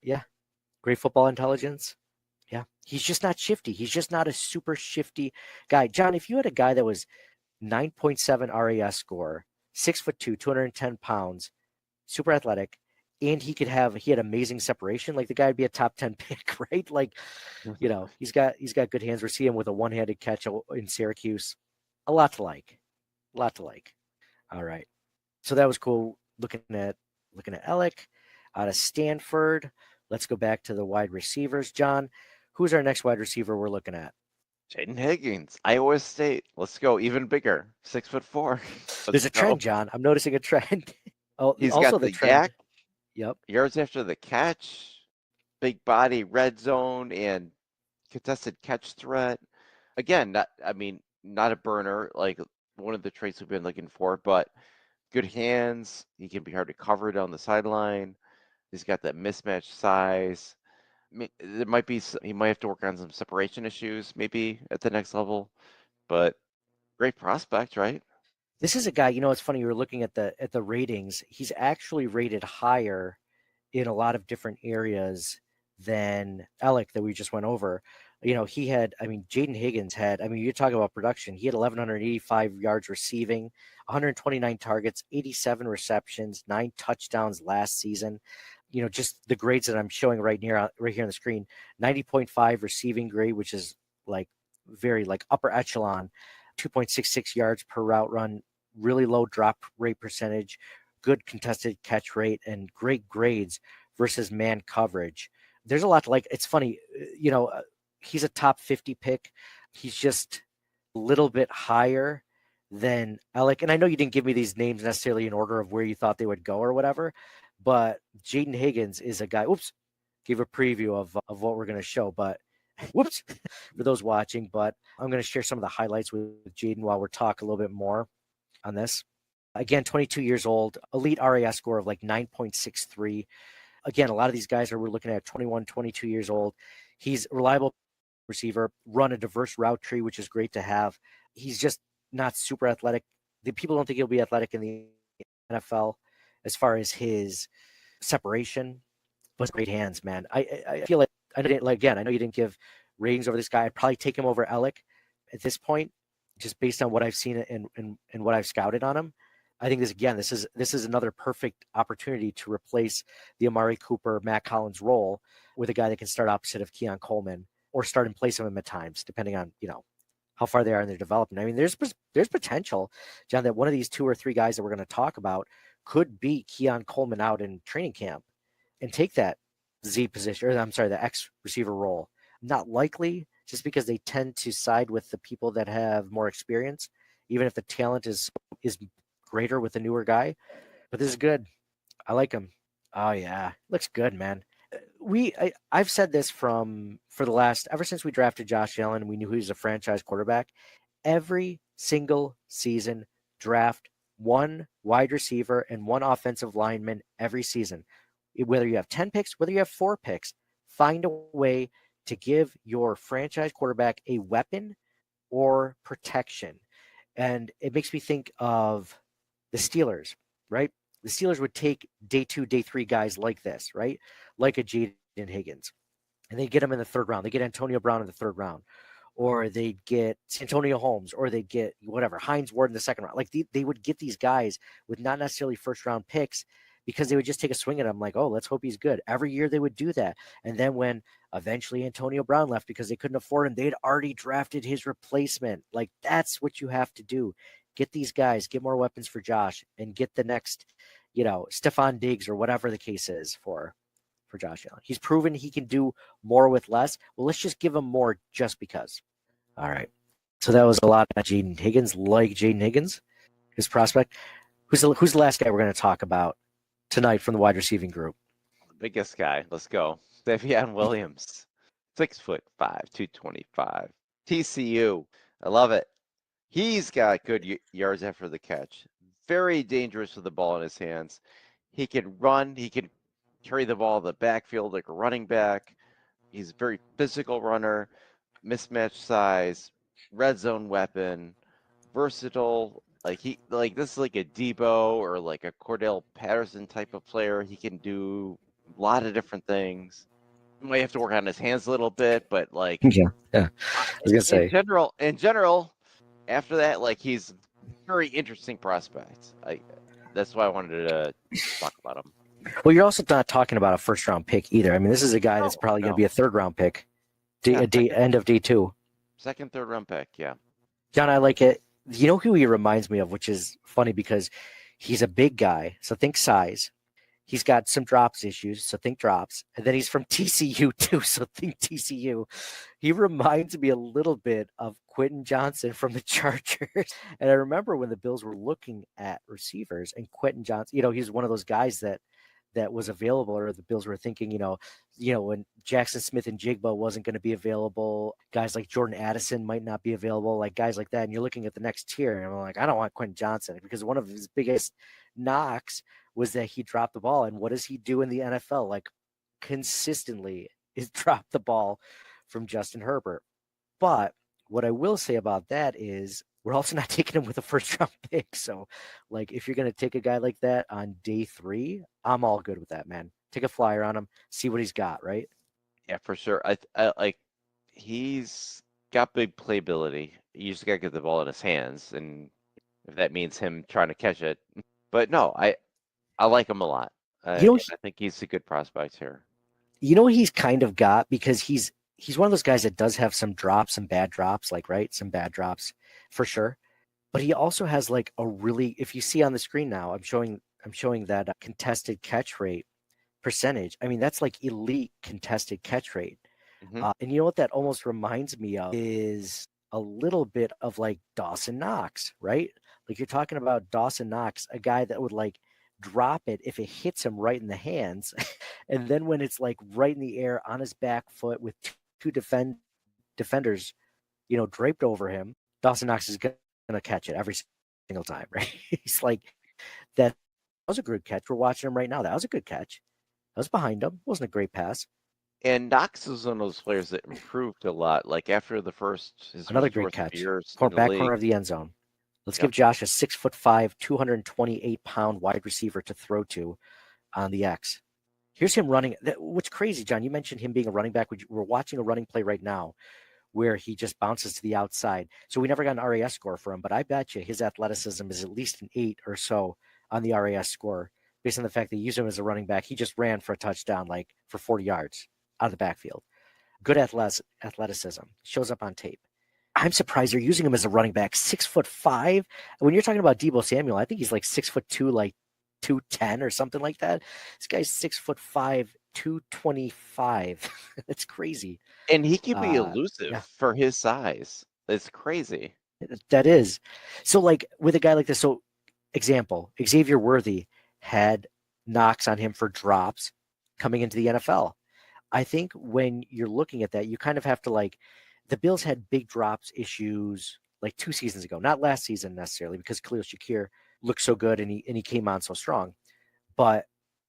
Yeah. Great football intelligence. Yeah. He's just not shifty. He's just not a super shifty guy. John, if you had a guy that was 9.7 RAS score, 6'2", 210 pounds, super athletic, and he had amazing separation, like the guy would be a top 10 pick, right? Like, he's got good hands. We're seeing him with a one-handed catch in Syracuse. A lot to like. All right. So that was cool looking at Alec out of Stanford. Let's go back to the wide receivers. John, who's our next wide receiver we're looking at? Jayden Higgins, Iowa State. Let's go. Even bigger. 6'4". There's a trend, John. I'm noticing a trend. Oh, He's also got the the trend. yak, Yep. yards after the catch, big body, red zone, and contested catch threat. Again, not a burner, like one of the traits we've been looking for, but good hands. He can be hard to cover down the sideline. He's got that mismatched size. There might be he might have to work on some separation issues maybe at the next level, but great prospect, right? This is a guy, it's funny, you were looking at the ratings. He's actually rated higher in a lot of different areas than Alec that we just went over. Jayden Higgins you're talking about production. He had 1,185 yards receiving, 129 targets, 87 receptions, 9 touchdowns last season. Just the grades that I'm showing right here on the screen, 90.5 receiving grade, which is like very like upper echelon, 2.66 yards per route run, really low drop rate percentage, good contested catch rate, and great grades versus man coverage. There's a lot to like. It's funny, he's a top 50 pick. He's just a little bit higher than Alec. And I know you didn't give me these names necessarily in order of where you thought they would go or whatever, but Jayden Higgins is a guy. Oops, gave a preview of what we're going to show, but whoops, for those watching. But I'm going to share some of the highlights with Jayden while we're talking a little bit more on this. Again, 22 years old, elite RAS score of like 9.63. Again, a lot of these guys we're looking at 21, 22 years old. He's a reliable receiver, run a diverse route tree, which is great to have. He's just not super athletic. The people don't think he'll be athletic in the NFL as far as his separation, but great hands, man. I feel like I know you didn't give ratings over this guy. I'd probably take him over Alec at this point, just based on what I've seen and what I've scouted on him. I think this is another perfect opportunity to replace the Amari Cooper, Mac Hollins role with a guy that can start opposite of Keon Coleman or start in place of him at times, depending on how far they are in their development. I mean, there's potential, John, that one of these 2 or 3 guys that we're going to talk about could beat Keon Coleman out in training camp and take that the X receiver role. Not likely, just because they tend to side with the people that have more experience, even if the talent is greater with the newer guy. But this is good. I like him. Oh yeah, looks good, man. I've said this ever since we drafted Josh Allen, we knew he was a franchise quarterback. Every single season, draft one wide receiver and one offensive lineman every season. Whether you have 10 picks, whether you have 4 picks, find a way to give your franchise quarterback a weapon or protection. And it makes me think of the Steelers, right? The Steelers would take day 2, day 3 guys like this, right? Like a Jayden Higgins. And they get him in the third round. They get Antonio Brown in the third round. Or they'd get Antonio Holmes, or they'd get whatever, Hines Ward in the second round. Like they would get these guys with not necessarily first round picks because they would just take a swing at him like, oh, let's hope he's good. Every year they would do that. And then when eventually Antonio Brown left because they couldn't afford him, they'd already drafted his replacement. Like that's what you have to do. Get these guys, get more weapons for Josh, and get the next, Stephon Diggs or whatever the case is for Josh Allen. He's proven he can do more with less. Well, let's just give him more just because. All right. So that was a lot about Jayden Higgins. Like Jayden Higgins, his prospect. Who's the last guy we're going to talk about tonight from the wide receiving group? Biggest guy. Let's go. Savion Williams. 6'5", 225. TCU. I love it. He's got good yards after the catch. Very dangerous with the ball in his hands. He can run. He can carry the ball in the backfield like a running back. He's a very physical runner, mismatched size, red zone weapon, versatile. This is like a Debo or like a Cordell Patterson type of player. He can do a lot of different things. He might have to work on his hands a little bit, but Yeah. I was gonna say in general, after that, he's very interesting prospect. That's why I wanted to talk about him. Well, you're also not talking about a first round pick either. I mean, this is a guy that's probably going to be a third round pick, end of day 2. Second, third round pick, yeah. John, I like it. You know who he reminds me of, which is funny because he's a big guy, so think size. He's got some drops issues, so think drops. And then he's from TCU too, so think TCU. He reminds me a little bit of Quentin Johnson from the Chargers. And I remember when the Bills were looking at receivers and Quentin Johnson, he's one of those guys that was available, or the Bills were thinking, when Jackson Smith and Jigba wasn't going to be available, guys like Jordan Addison might not be available, like guys like that. And you're looking at the next tier, and I'm like, I don't want Quentin Johnson because one of his biggest knocks was that he dropped the ball. And what does he do in the NFL? Like consistently is drop the ball from Justin Herbert. But what I will say about that is we're also not taking him with a first round pick. So if you're going to take a guy like that on day 3, I'm all good with that, man. Take a flyer on him, see what he's got, right? Yeah, for sure. I he's got big playability. You just got to get the ball in his hands, and if that means him trying to catch it. But no, I like him a lot. I think he's a good prospect here. He's kind of got, because he's one of those guys that does have some drops, some bad drops, some bad drops for sure. But he also has if you see on the screen now, I'm showing that contested catch rate percentage. I mean, that's elite contested catch rate. Mm-hmm. And you know what that almost reminds me of is a little bit of Dawson Knox, right? You're talking about Dawson Knox, a guy that would drop it if it hits him right in the hands. And then when it's right in the air on his back foot with two defenders, draped over him, Dawson Knox is going to catch it every single time, right? He's that was a good catch. We're watching him right now. That was a good catch. That was behind him. Wasn't a great pass. And Knox is one of those players that improved a lot. After another great catch. Years back corner of the end zone. Let's give Josh a 6'5", 228-pound wide receiver to throw to on the X. Here's him running. What's crazy, John, you mentioned him being a running back. We're watching a running play right now where he just bounces to the outside. So we never got an RAS score for him, but I bet you his athleticism is at least an 8 or so on the RAS score based on the fact they use him as a running back. He just ran for a touchdown, for 40 yards out of the backfield. Good athleticism. Shows up on tape. I'm surprised they're using him as a running back, 6'5". When you're talking about Deebo Samuel, I think he's 6'2", 210 or something like that. This guy's 6'5", 225. That's crazy. And he can be elusive for his size. It's crazy. That is. So with a guy like this, so example, Xavier Worthy had knocks on him for drops coming into the NFL. I think when you're looking at that, you kind of have to like, the Bills had big drops issues like 2 seasons ago, not last season necessarily because Khalil Shakir looked so good and he came on so strong, but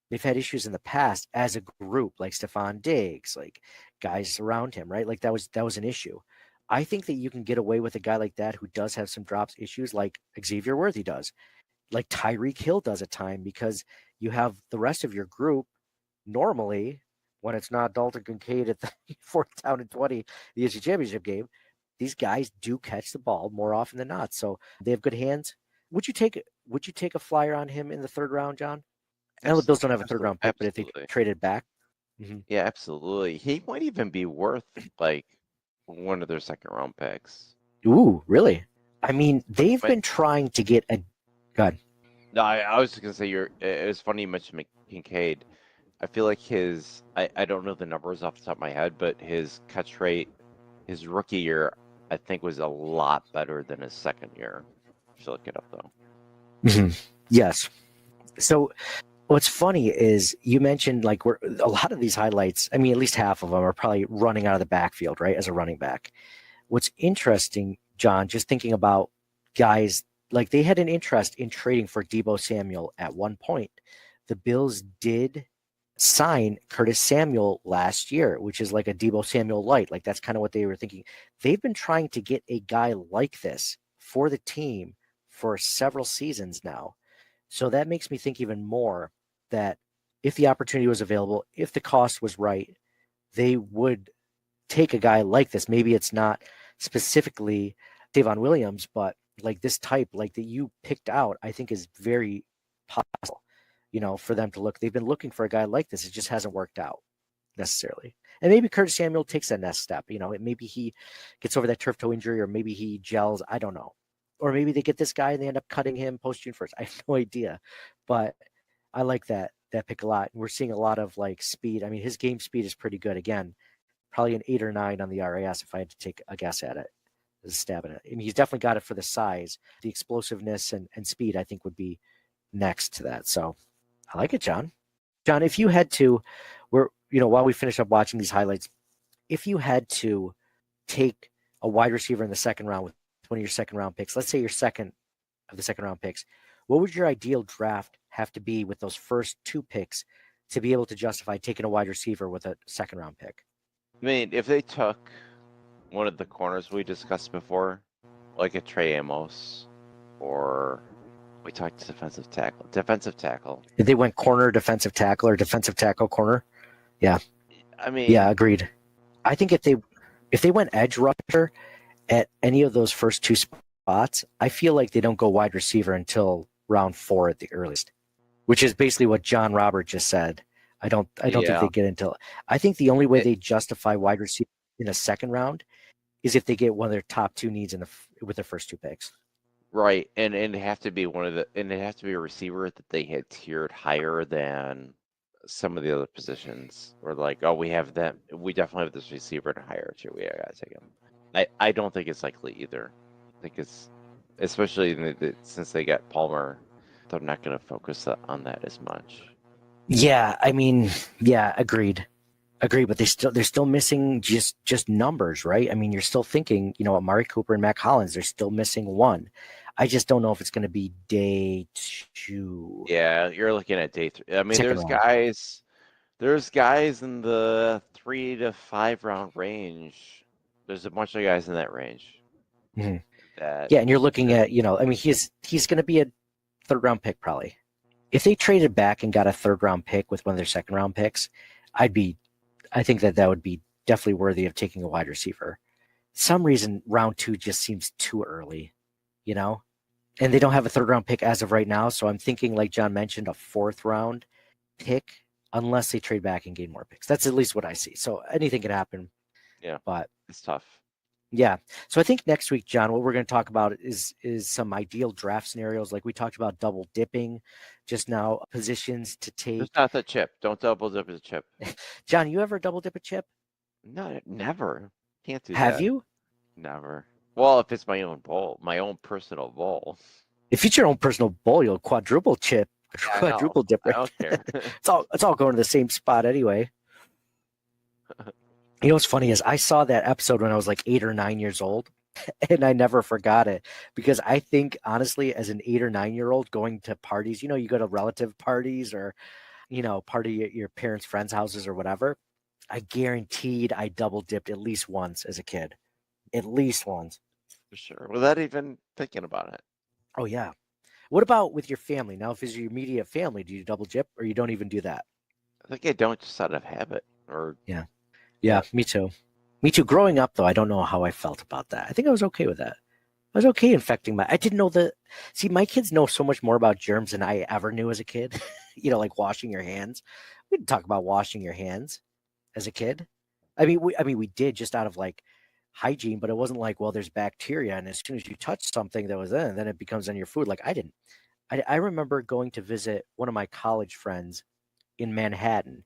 they've had issues in the past as a group, like Stephon Diggs, like guys around him, right? Like that was an issue. I think that you can get away with a guy like that who does have some drops issues, like Xavier Worthy does, like Tyreek Hill does at time, because you have the rest of your group normally when it's not Dalton Kincaid at the 4th down and 20, the AFC Championship game. These guys do catch the ball more often than not, so they have good hands. Would you take a flyer on him in the 3rd round, John? I know the Bills don't have a 3rd round pick, but if they traded back, yeah, absolutely. He might even be worth like one of their 2nd round picks. Ooh, really? I mean, they've been trying to get a. God. No, I was just gonna say it was funny you mentioned Kincaid. I feel like I don't know the numbers off the top of my head, but his catch rate, his rookie year, I think was a lot better than his 2nd year. Should look it up though. Yes. So what's funny is you mentioned like a lot of these highlights, I mean, at least half of them are probably running out of the backfield, right? As a running back. What's interesting, John, just thinking about guys, like they had an interest in trading for Deebo Samuel at one point. The Bills did sign Curtis Samuel last year, which is like a Deebo Samuel light. Like that's kind of what they were thinking. They've been trying to get a guy like this for the team for several seasons now. So that makes me think even more that if the opportunity was available, if the cost was right, they would take a guy like this. Maybe it's not specifically Savion Williams, but like this type, like that you picked out, I think is very possible, for them to look. They've been looking for a guy like this. It just hasn't worked out necessarily. And maybe Curtis Samuel takes that next step. Maybe he gets over that turf toe injury, or maybe he gels. I don't know. Or maybe they get this guy and they end up cutting him post June 1st. I have no idea. But I like that pick a lot. We're seeing a lot of like speed. I mean, his game speed is pretty good. Again, probably an 8 or 9 on the RAS if I had to take a guess at it, a stab at it. I mean, he's definitely got it for the size. The explosiveness and speed, I think, would be next to that. So I like it, John. John, if you had to, while we finish up watching these highlights, if you had to take a wide receiver in the 2nd round with one of your 2nd round picks, let's say your 2nd of the 2nd round picks, what would your ideal draft have to be with those first 2 picks to be able to justify taking a wide receiver with a 2nd round pick? I mean, if they took one of the corners we discussed before, like a Trey Amos, or we talked defensive tackle. If they went corner, defensive tackle, or defensive tackle, corner, yeah. I mean, yeah, agreed. I think if they went edge rusher at any of those first 2 spots, I feel like they don't go wide receiver until round 4 at the earliest, which is basically what John Robert just said. I don't think they get until. I think the only way they justify wide receiver in a 2nd round is if they get one of their top 2 needs with their first 2 picks. Right, and it have to be it has to be a receiver that they had tiered higher than some of the other positions, or like, oh, we definitely have this receiver in a higher tier. We gotta take him. I don't think it's likely either. I think it's, especially since they got Palmer, they're not going to focus on that as much. Yeah, I mean, yeah, agreed, but they're still missing just numbers, right? I mean, you're still thinking, Amari Cooper and Mac Hollins, they're still missing one. I just don't know if it's going to be day 2. Yeah, you're looking at day 3. I mean, 2nd there's guys in the 3 to 5 round range. There's a bunch of guys in that range. Mm-hmm. Yeah, and you're looking at, I mean, he's going to be a 3rd round pick probably. If they traded back and got a 3rd round pick with one of their 2nd round picks, I think that would be definitely worthy of taking a wide receiver. Some reason round 2 just seems too early, and they don't have a 3rd round pick as of right now. So I'm thinking, like John mentioned, a 4th round pick, unless they trade back and gain more picks. That's at least what I see. So anything can happen. Yeah, but it's tough. Yeah. So I think next week, John, what we're going to talk about is some ideal draft scenarios. Like we talked about double dipping just now, positions to take. It's not the chip. Don't double dip the chip. John, you ever double dip a chip? No, never. Can't do that. Have you? Never. Well, if it's my own bowl, my own personal bowl. If it's your own personal bowl, you'll quadruple chip Yeah, I know. Quadruple dip. I don't care. It's all going to the same spot anyway. You know what's funny is I saw that episode when I was like 8 or 9 years old, and I never forgot it because I think honestly, as an 8 or 9-year-old going to parties, you go to relative parties or party at your parents' friends' houses or whatever. I guaranteed I double dipped at least once as a kid, at least once. For sure. Without even thinking about it. Oh yeah. What about with your family? Now, if it's your immediate family, do you double dip or you don't even do that? I think I don't, just out of habit. Or Yeah, me too. Me too. Growing up, though, I don't know how I felt about that. I think I was okay with that. I was okay infecting I didn't know see, my kids know so much more about germs than I ever knew as a kid. Like washing your hands. We didn't talk about washing your hands as a kid. I mean, we did just out of like hygiene, but it wasn't like, well, there's bacteria, and as soon as you touch something that was in, then it becomes on your food. Like I didn't. I remember going to visit one of my college friends in Manhattan,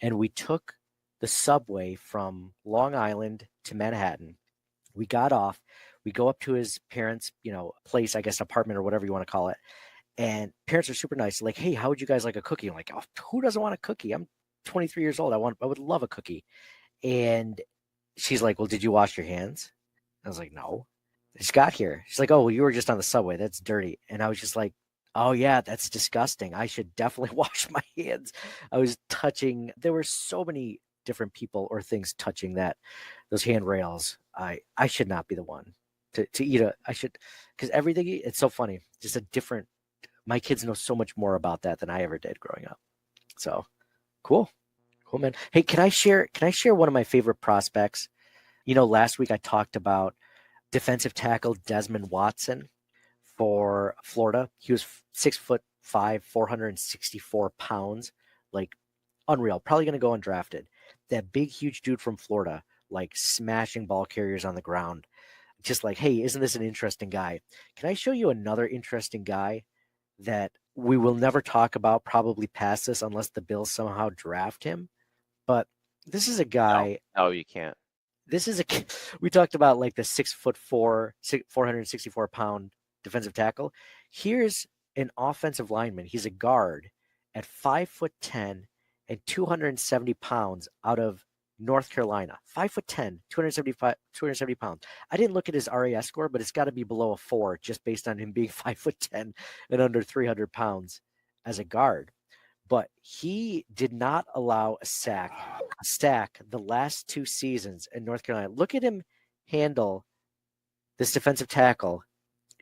and we took the subway from Long Island to Manhattan. We got off, we go up to his parents', place, I guess, apartment or whatever you want to call it. And parents are super nice. Like, hey, how would you guys like a cookie? I'm like, oh, who doesn't want a cookie? I'm 23 years old. I would love a cookie. And she's like, well, did you wash your hands? I was like, no. I just got here. She's like, oh, well, you were just on the subway. That's dirty. And I was just like, oh yeah, that's disgusting. I should definitely wash my hands. I was touching. There were so many different people or things touching those handrails. I should not be the one to eat I should, because everything, it's so funny. Just my kids know so much more about that than I ever did growing up. So cool, man. Hey, can I share one of my favorite prospects? Last week I talked about defensive tackle Desmond Watson for Florida. He was 6'5", 464 pounds, like unreal. Probably going to go undrafted. That big, huge dude from Florida, like smashing ball carriers on the ground. Just like, hey, isn't this an interesting guy? Can I show you another interesting guy that we will never talk about, probably past this, unless the Bills somehow draft him? But this is a guy. No, you can't. We talked about like the 6'4", 464 pound defensive tackle. Here's an offensive lineman. He's a guard at 5'10" and 270 pounds out of North Carolina. 5'10", 270 pounds. I didn't look at his RAS score, but it's got to be below a 4 just based on him being 5'10" and under 300 pounds as a guard. But he did not allow a sack the last 2 seasons in North Carolina. Look at him handle this defensive tackle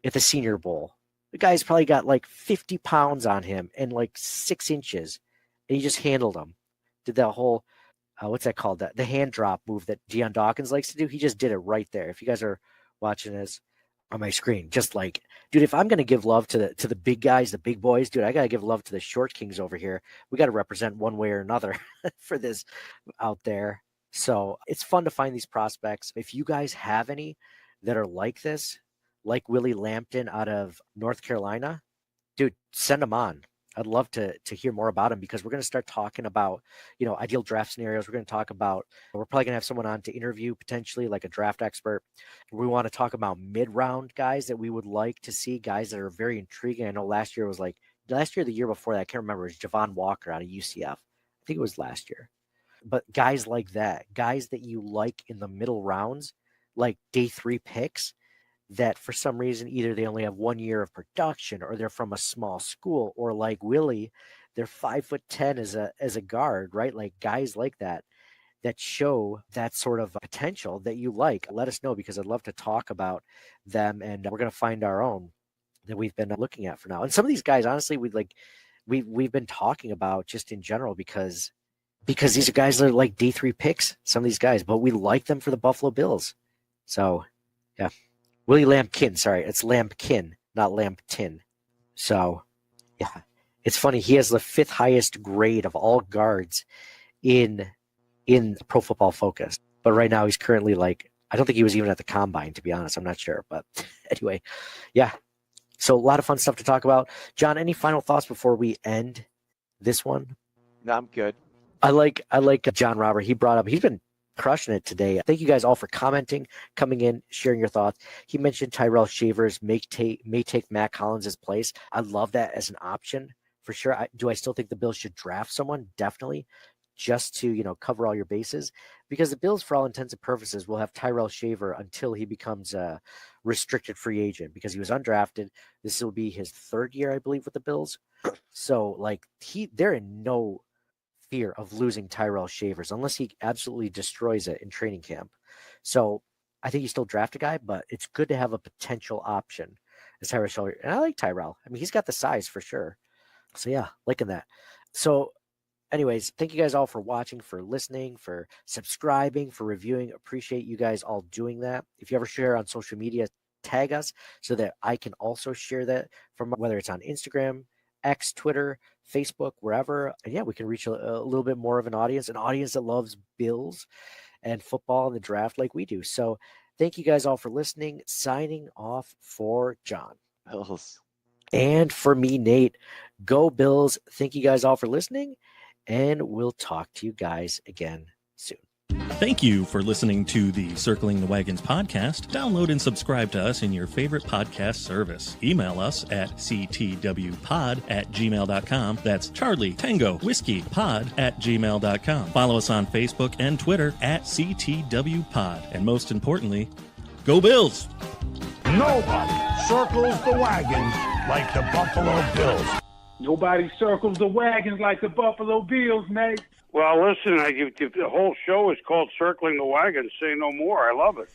at the Senior Bowl. The guy's probably got like 50 pounds on him and like 6 inches. And he just handled him. Did that whole, what's that called? The hand drop move that Deion Dawkins likes to do. He just did it right there. If you guys are watching this on my screen, just like, dude, if I'm going to give love to the big guys, the big boys, dude, I got to give love to the short kings over here. We got to represent one way or another for this out there. So it's fun to find these prospects. If you guys have any that are like this, like Willie Lampton out of North Carolina, dude, send them on. I'd love to hear more about him, because we're going to start talking about, ideal draft scenarios. We're going to talk about, we're probably going to have someone on to interview potentially, like a draft expert. We want to talk about mid-round guys that we would like to see, guys that are very intriguing. I know the year before that, I can't remember, it was Javon Walker out of UCF. I think it was last year. But guys like that, guys that you like in the middle rounds, like day 3 picks, that for some reason either they only have 1 year of production, or they're from a small school, or like Willie, they're 5'10" as a guard, right? Like guys like that show that sort of potential that you like. Let us know, because I'd love to talk about them, and we're going to find our own that we've been looking at for now. And some of these guys, honestly, we've been talking about just in general, because these are guys that are like D3 picks, some of these guys, but we like them for the Buffalo Bills. So yeah. Willie Lampkin, sorry, it's Lampkin, not Lampton. So, yeah, it's funny. He has the 5th highest grade of all guards in Pro Football Focus. But right now he's currently I don't think he was even at the combine, to be honest. I'm not sure. But anyway, yeah. So a lot of fun stuff to talk about. John, any final thoughts before we end this one? No, I'm good. I like John Robert. He's been crushing it today. Thank you guys all for commenting, coming in, sharing your thoughts. He mentioned Tyrell Shavers may take Matt Collins' place. I love that as an option for sure. Do I still think the Bills should draft someone? Definitely, just to cover all your bases, because the Bills, for all intents and purposes, will have Tyrell Shaver until he becomes a restricted free agent, because he was undrafted. This will be his 3rd year, I believe, with the Bills. So they're in no fear of losing Tyrell Shavers unless he absolutely destroys it in training camp. So I think you still draft a guy, but it's good to have a potential option as Tyrell Shaver. And I like Tyrell. I mean, he's got the size for sure. So yeah, liking that. So anyways, thank you guys all for watching, for listening, for subscribing, for reviewing. Appreciate you guys all doing that. If you ever share on social media, tag us so that I can also share that, from whether it's on Instagram, X, Twitter, Facebook, wherever. And yeah, we can reach a little bit more of an audience that loves Bills and football and the draft like we do. So thank you guys all for listening. Signing off for John. Bills. And for me, Nate. Go Bills. Thank you guys all for listening, and we'll talk to you guys again soon. Thank you for listening to the Circling the Wagons podcast. Download and subscribe to us in your favorite podcast service. Email us at ctwpod@gmail.com. That's Charlie Tango Whiskey Pod@gmail.com. Follow us on Facebook and Twitter at CTWPod. And most importantly, go Bills! Nobody circles the wagons like the Buffalo Bills. Nobody circles the wagons like the Buffalo Bills, Nate. Well, listen, the whole show is called Circling the Wagons. Say no more. I love it.